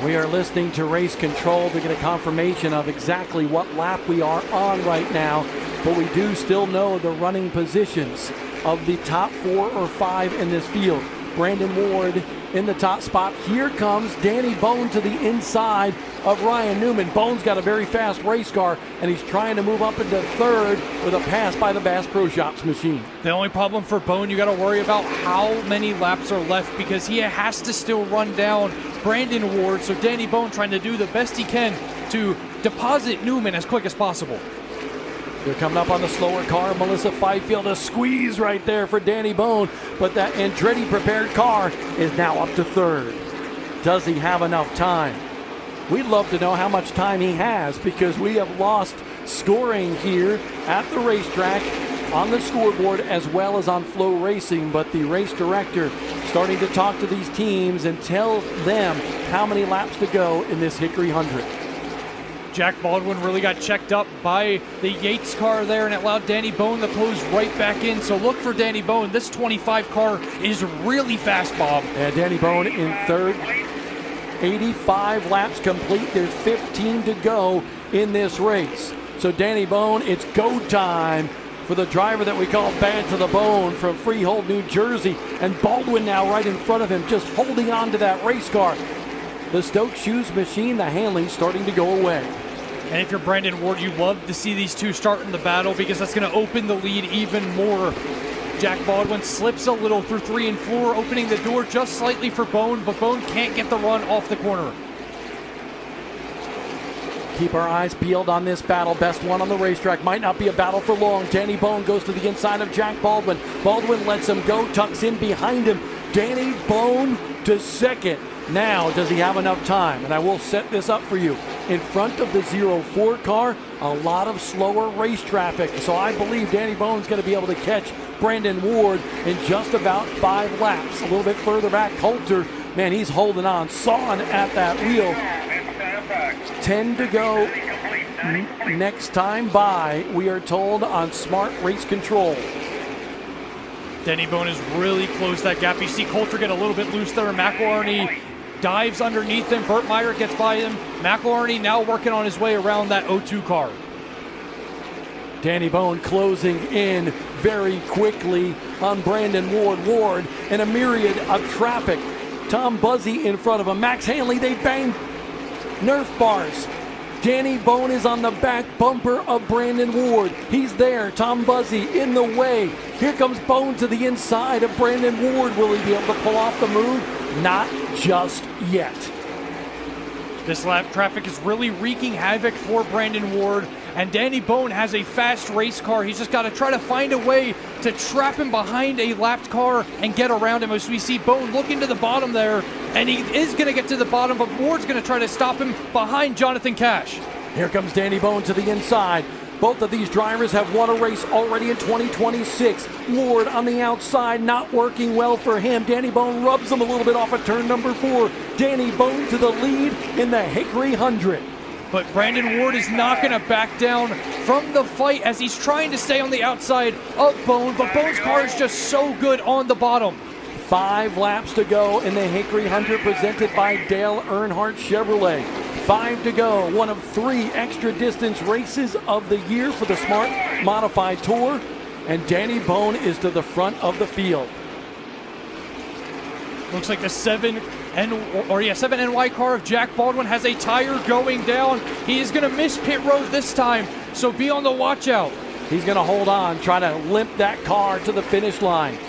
We are listening to race control to get a confirmation of exactly what lap we are on right now, but we do still know the running positions of the top 4 or 5 in this field. Brandon Ward in the top spot. Here comes Danny Bone to the inside of Ryan Newman. Bone's got a very fast race car, and he's trying to move up into 3rd with a pass by the Bass Pro Shops machine. The only problem for Bone, you got to worry about how many laps are left, because he has to still run down Brandon Ward. So Danny Bone trying to do the best he can to deposit Newman as quick as possible. They're coming up on the slower car. Melissa Fifield, a squeeze right there for Danny Bone, but that Andretti prepared car is now up to 3rd. Does he have enough time? We'd love to know how much time he has, because we have lost scoring here at the racetrack on the scoreboard as well as on Flow Racing, but the race director starting to talk to these teams and tell them how many laps to go in this Hickory 100. Jack Baldwin really got checked up by the Yates car there, and it allowed Danny Bone to close right back in. So look for Danny Bone. This 25 car is really fast, Bob. And Danny Bone in third. 85 laps complete. There's 15 to go in this race. So Danny Bone, it's go time for the driver that we call Bad to the Bone from Freehold, New Jersey. And Baldwin now right in front of him, just holding on to that race car. The Stoke Shoes machine, the handling's starting to go away. And if you're Brandon Ward, you love to see these two start in the battle because that's going to open the lead even more. Jack Baldwin slips a little through 3 and 4, opening the door just slightly for Bone, but Bone can't get the run off the corner. Keep our eyes peeled on this battle. Best one on the racetrack. Might not be a battle for long. Danny Bone goes to the inside of Jack Baldwin. Baldwin lets him go, tucks in behind him. Danny Bone to second. Now, does he have enough time? And I will set this up for you. In front of the 04 car, a lot of slower race traffic. So I believe Danny Bone's going to be able to catch Brandon Ward in just about 5 laps. A little bit further back, Coulter, man, he's holding on, sawing at that wheel. 10 to go next time by, we are told, on Smart Race Control. Danny Bone has really closed that gap. You see Coulter get a little bit loose there. McElharney dives underneath him. Burt Meyer gets by him. McElharney now working on his way around that 02 car. Danny Bone closing in very quickly on Brandon Ward. Ward in a myriad of traffic. Tom Buzzy in front of him. Max Hanley, they bang Nerf bars. Danny Bone is on the back bumper of Brandon Ward. He's there. Tom Buzzy in the way. Here comes Bone to the inside of Brandon Ward. Will he be able to pull off the move? Not just yet. This lap traffic is really wreaking havoc for Brandon Ward, and Danny Bone has a fast race car. He's just got to try to find a way to trap him behind a lapped car and get around him. As we see Bone looking to the bottom there, and he is going to get to the bottom, but Ward's going to try to stop him behind Jonathan Cash. Here comes Danny Bone to the inside. Both of these drivers have won a race already in 2026. Ward on the outside, not working well for him. Danny Bone rubs him a little bit off of turn number 4. Danny Bone to the lead in the Hickory 100. But Brandon Ward is not going to back down from the fight as he's trying to stay on the outside of Bone, but Bone's car is just so good on the bottom. 5 laps to go in the Hickory 100 presented by Dale Earnhardt Chevrolet. 5 to go, one of 3 extra distance races of the year for the Smart Modified Tour, and Danny Bone is to the front of the field. Looks like the 7NY car of Jack Baldwin has a tire going down. He is going to miss pit road this time, so be on the watch out. He's going to hold on, try to limp that car to the finish line.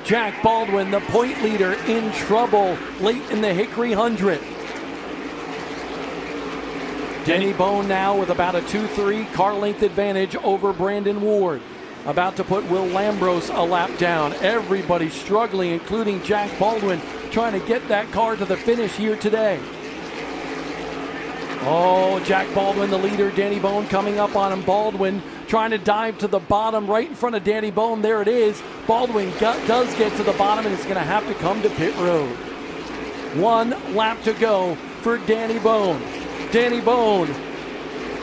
Jack Baldwin, the point leader, in trouble late in the Hickory 100. Danny Bone now with about a 2-3 car length advantage over Brandon Ward. About to put Will Lambros a lap down. Everybody struggling, including Jack Baldwin, trying to get that car to the finish here today. Oh, Jack Baldwin, the leader. Danny Bone coming up on him. Baldwin trying to dive to the bottom right in front of Danny Bone. There it is. Baldwin does get to the bottom and is going to have to come to pit road. 1 lap to go for Danny Bone. Danny Bone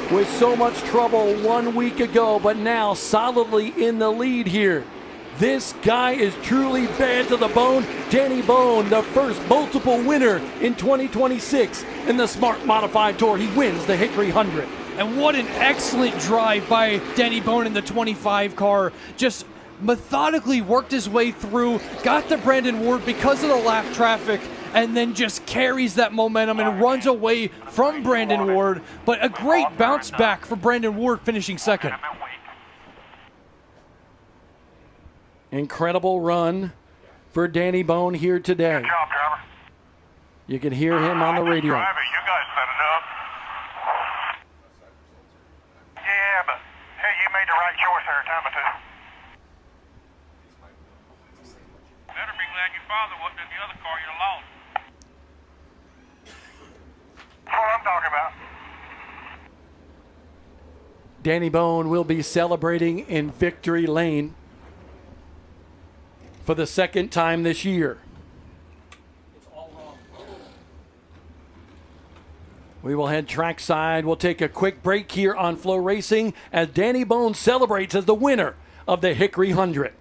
with so much trouble 1 week ago, but now solidly in the lead here. This guy is truly bad to the bone. Danny Bone, the first multiple winner in 2026 in the Smart Modified Tour. He wins the Hickory 100. And what an excellent drive by Danny Bone in the 25 car. Just methodically worked his way through, got to Brandon Ward because of the lap traffic, and then just carries that momentum and runs away from Brandon Ward. But a great bounce back for Brandon Ward, finishing second. Incredible run for Danny Bone here today. Good job, driver. You can hear him on the radio. Driver, you guys set it up. Yeah, but hey, you made the right choice there, time or two. Better be glad your father wasn't in the other car you'd have lost. That's what I'm talking about. Danny Bone will be celebrating in victory lane for the second time this year. We will head trackside. We'll take a quick break here on Flow Racing as Danny Bone celebrates as the winner of the Hickory 100.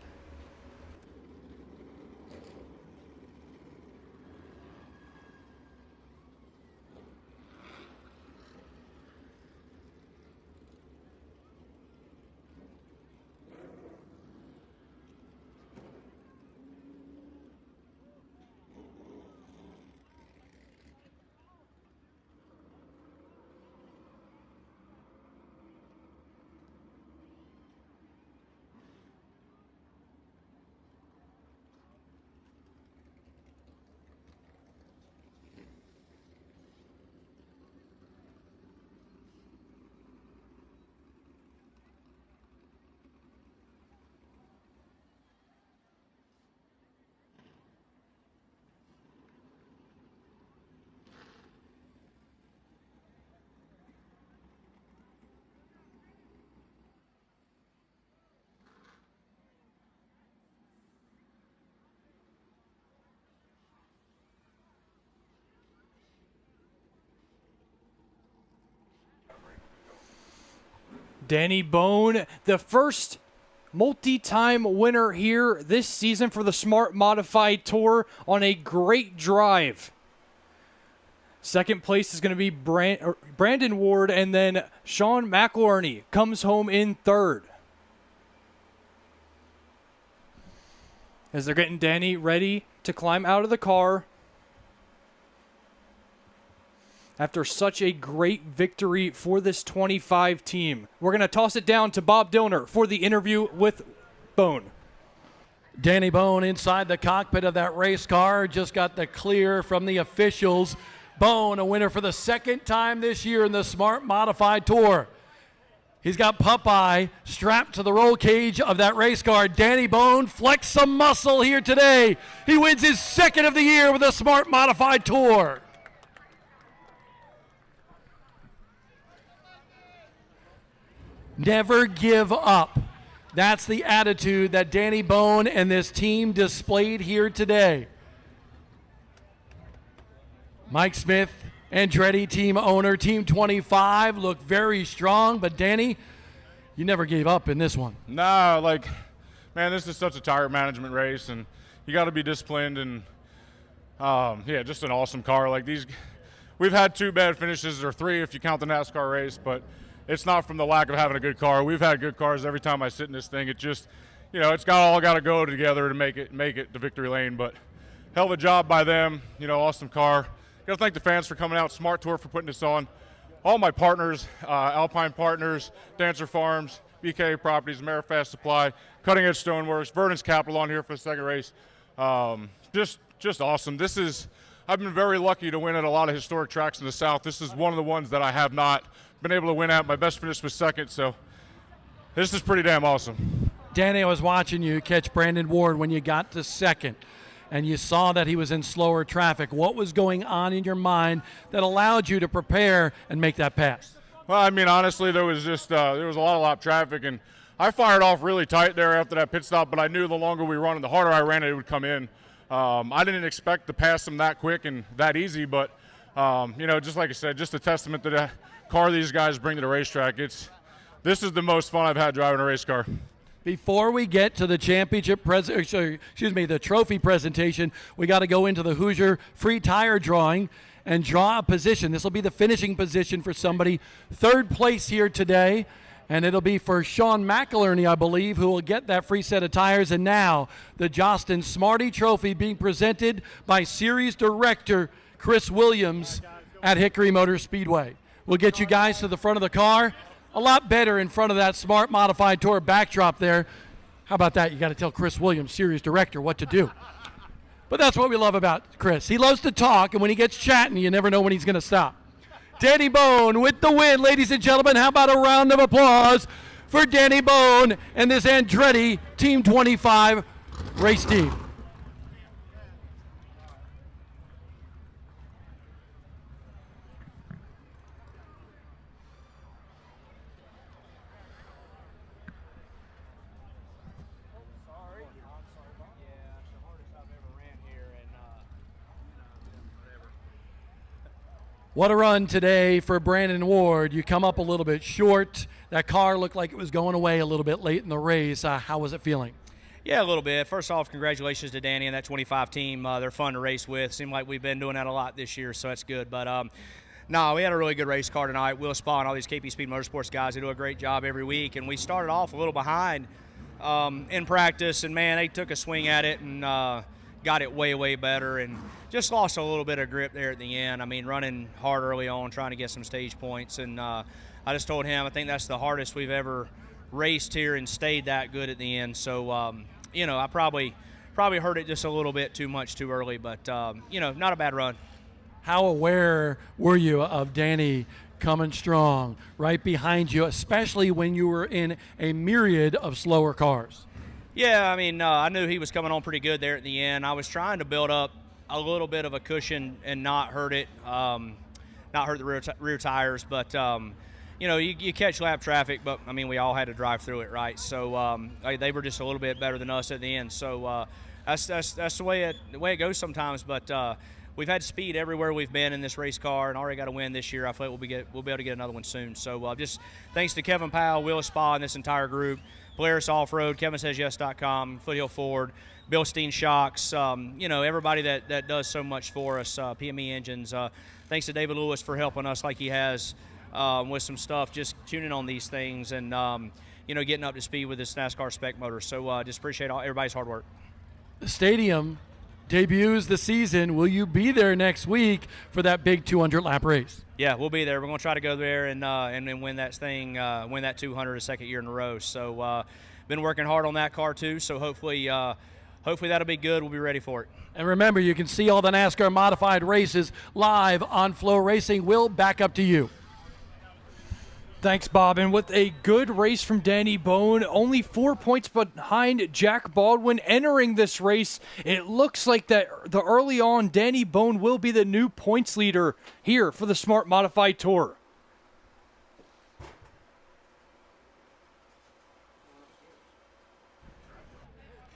Danny Bone, the first multi-time winner here this season for the Smart Modified Tour on a great drive. Second place is going to be Brandon Ward, and then Sean McElherney comes home in third. As they're getting Danny ready to climb out of the car after such a great victory for this 25 team. We're going to toss it down to Bob Dillner for the interview with Bone. Danny Bone inside the cockpit of that race car, just got the clear from the officials. Bone, a winner for the second time this year in the Smart Modified Tour. He's got Popeye strapped to the roll cage of that race car. Danny Bone flexed some muscle here today. He wins his second of the year with the Smart Modified Tour. Never give up. That's the attitude that Danny Bone and this team displayed here today. Mike Smith, Andretti team owner, Team 25, looked very strong, but Danny, you never gave up in this one. Nah, man, this is such a tire management race, and you got to be disciplined, and yeah, just an awesome car. We've had 2 bad finishes, or 3 if you count the NASCAR race, but it's not from the lack of having a good car. We've had good cars every time I sit in this thing. It just, it's all got to go together to make it to victory lane. But hell of a job by them. Awesome car. Got to thank the fans for coming out. Smart Tour for putting this on. All my partners, Alpine Partners, Dancer Farms, BK Properties, Amerifast Supply, Cutting Edge Stoneworks, Vernon's Capital on here for the second race. Just awesome. I've been very lucky to win at a lot of historic tracks in the South. This is one of the ones that I have not been able to win at. My best finish was second, so this is pretty damn awesome. Danny, I was watching you catch Brandon Ward when you got to second, and you saw that he was in slower traffic. What was going on in your mind that allowed you to prepare and make that pass? Well, I mean, honestly, there was a lot of lap traffic, and I fired off really tight there after that pit stop, but I knew the longer we run and the harder I ran it would come in. I didn't expect to pass him that quick and that easy, but, just like I said, just a testament to the car these guys bring to the racetrack. This is the most fun I've had driving a race car. Before we get to the the trophy presentation, we got to go into the Hoosier free tire drawing and draw a position. This will be the finishing position for somebody. Third place here today, and it'll be for Sean McElherney, I believe, who will get that free set of tires. And now the Jostin Smarty Trophy being presented by Series Director Chris Williams at Hickory Motor Speedway. We'll get you guys to the front of the car. A lot better in front of that Smart Modified Tour backdrop there. How about that? You got to tell Chris Williams, Series Director, what to do. But that's what we love about Chris. He loves to talk, and when he gets chatting, you never know when he's going to stop. Danny Bone with the win, ladies and gentlemen. How about a round of applause for Danny Bone and this Andretti Team 25 race team. What a run today for Brandon Ward. You come up a little bit short. That car looked like it was going away a little bit late in the race. How was it feeling? Yeah, a little bit. First off, congratulations to Danny and that 25 team. They're fun to race with. Seem like we've been doing that a lot this year, so that's good. But no, we had a really good race car tonight. Will Spa and all these KP Speed Motorsports guys, they do a great job every week. And we started off a little behind in practice, and man, they took a swing at it and got it way, way better, and just lost a little bit of grip there at the end. I mean, running hard early on, trying to get some stage points, and I just told him I think that's the hardest we've ever raced here and stayed that good at the end. So, you know, I probably hurt it just a little bit too much too early, but, you know, not a bad run. How aware were you of Danny coming strong right behind you, especially when you were in a myriad of slower cars? Yeah, I mean, I knew he was coming on pretty good there at the end. I was trying to build up a little bit of a cushion and not hurt it, not hurt the rear tires. But, you know, you catch lap traffic, but, I mean, we all had to drive through it, right? So they were just a little bit better than us at the end. So that's the way it goes sometimes. But we've had speed everywhere we've been in this race car and already got a win this year. I feel like we'll be able to get another one soon. So just thanks to Kevin Powell, Will Spa, and this entire group. Polaris Off-Road, KevinSaysYes.com, Foothill Ford, Bill Steen Shocks, you know, everybody that does so much for us, PME Engines. Thanks to David Lewis for helping us like he has with some stuff, just tuning on these things and, you know, getting up to speed with this NASCAR spec motor. So just appreciate everybody's hard work. The stadium debuts the season. Will you be there next week for that big 200-lap race? Yeah, we'll be there. We're going to try to go there and win that thing, win that 200 a second year in a row. So been working hard on that car too. So hopefully that'll be good. We'll be ready for it. And remember, you can see all the NASCAR modified races live on Flow Racing. Will, back up to you. Thanks, Bob. And with a good race from Danny Bone, only 4 points behind Jack Baldwin entering this race, it looks like that the early on Danny Bone will be the new points leader here for the Smart Modified Tour.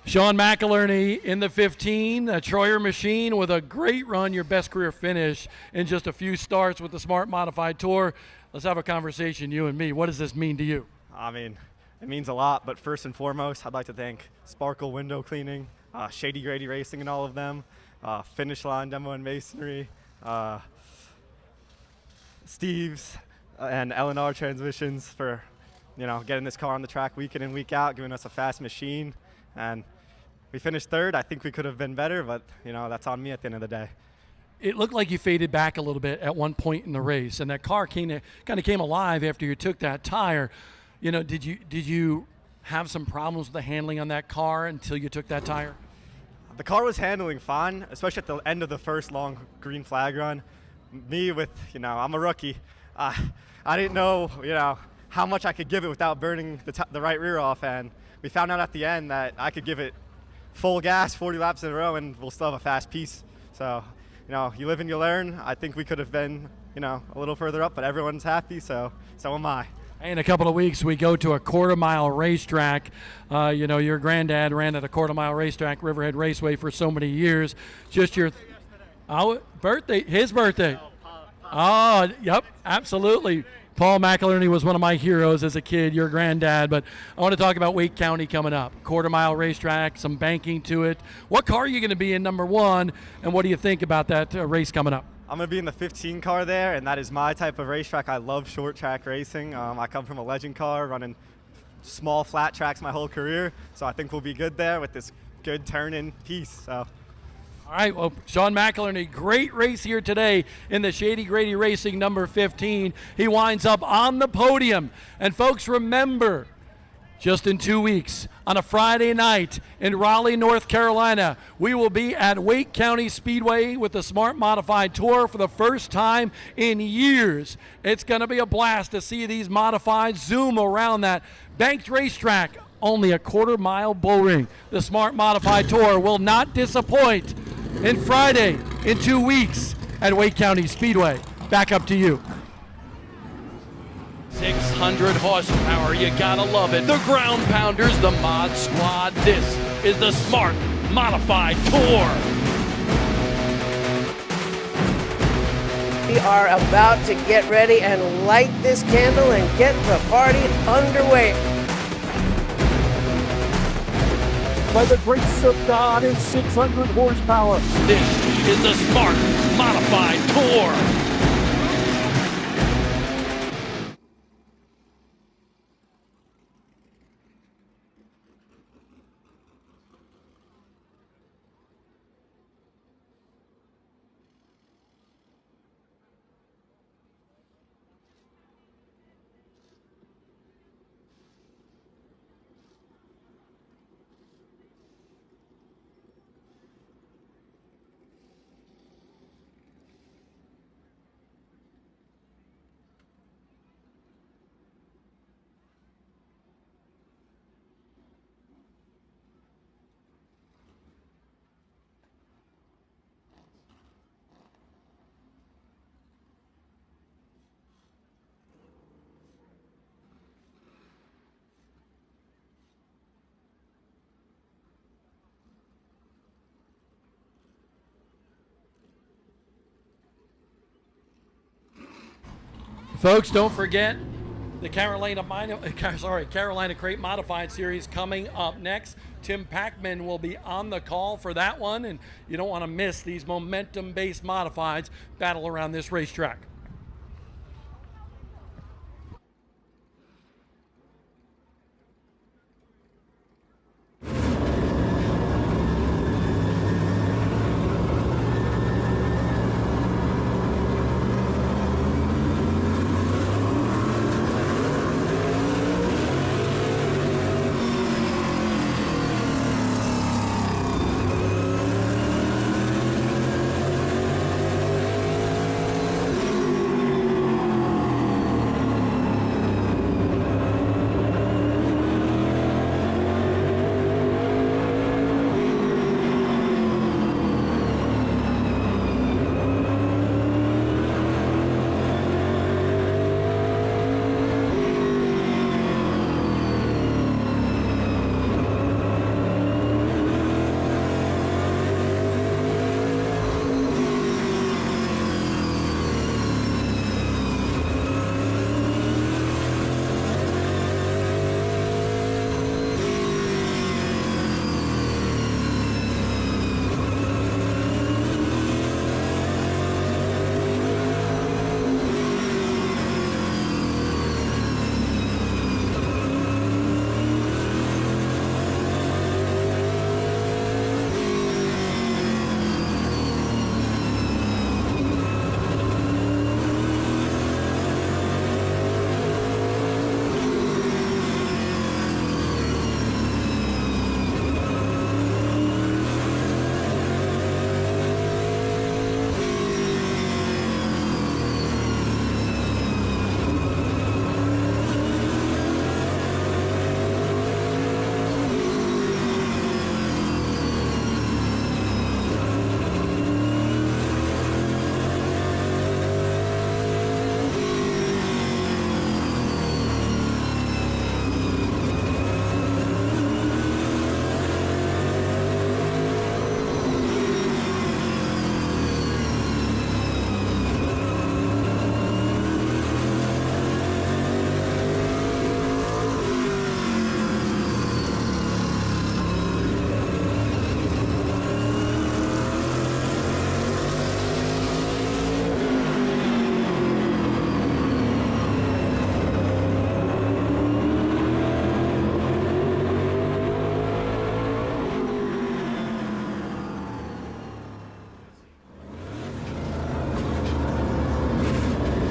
Sean McInerney in the 15, a Troyer machine with a great run, your best career finish in just a few starts with the Smart Modified Tour. Let's have a conversation, you and me. What does this mean to you? I mean, it means a lot, but first and foremost, I'd like to thank Sparkle Window Cleaning, Shady Grady Racing and all of them, Finish Line Demo and Masonry, Steve's and L&R Transmissions for, you know, getting this car on the track week in and week out, giving us a fast machine. And we finished third. I think we could have been better, but, you know, that's on me at the end of the day. It looked like you faded back a little bit at one point in the race, and that car kind of came alive after you took that tire. You know, did you have some problems with the handling on that car until you took that tire? The car was handling fine, especially at the end of the first long green flag run. Me with, you know, I'm a rookie. I didn't know, you know, how much I could give it without burning the right rear off, and we found out at the end that I could give it full gas 40 laps in a row and we'll still have a fast piece. So, you know, you live and you learn. I think we could have been, you know, a little further up, but everyone's happy, so am I. In a couple of weeks, we go to a quarter-mile racetrack. You know, your granddad ran at a quarter-mile racetrack, Riverhead Raceway, for so many years. Just your birthday, his birthday. Oh, yep, absolutely. Paul McInerney was one of my heroes as a kid, your granddad. But I want to talk about Wake County coming up. Quarter-mile racetrack, some banking to it. What car are you going to be in, number one, and what do you think about that race coming up? I'm going to be in the 15 car there, and that is my type of racetrack. I love short track racing. I come from a legend car, running small flat tracks my whole career, so I think we'll be good there with this good turn-in piece. So. All right, well, Sean McInerney, great race here today in the Shady Grady Racing number 15. He winds up on the podium. And folks, remember, just in 2 weeks, on a Friday night in Raleigh, North Carolina, we will be at Wake County Speedway with the Smart Modified Tour for the first time in years. It's going to be a blast to see these modifieds zoom around that banked racetrack. Only a quarter-mile bull ring. The Smart Modified Tour will not disappoint. And Friday in 2 weeks at Wake County Speedway. Back up to you. 600 horsepower, you gotta love it. The ground pounders, the mod squad. This is the Smart Modified Tour. are about to get ready and light this candle and get the party underway. By the grace of God, it's 600 horsepower. This is the Smart Modified Tour. Folks, don't forget the Carolina Crate Modified Series coming up next. Tim Packman will be on the call for that one, and you don't want to miss these momentum-based modifieds battle around this racetrack.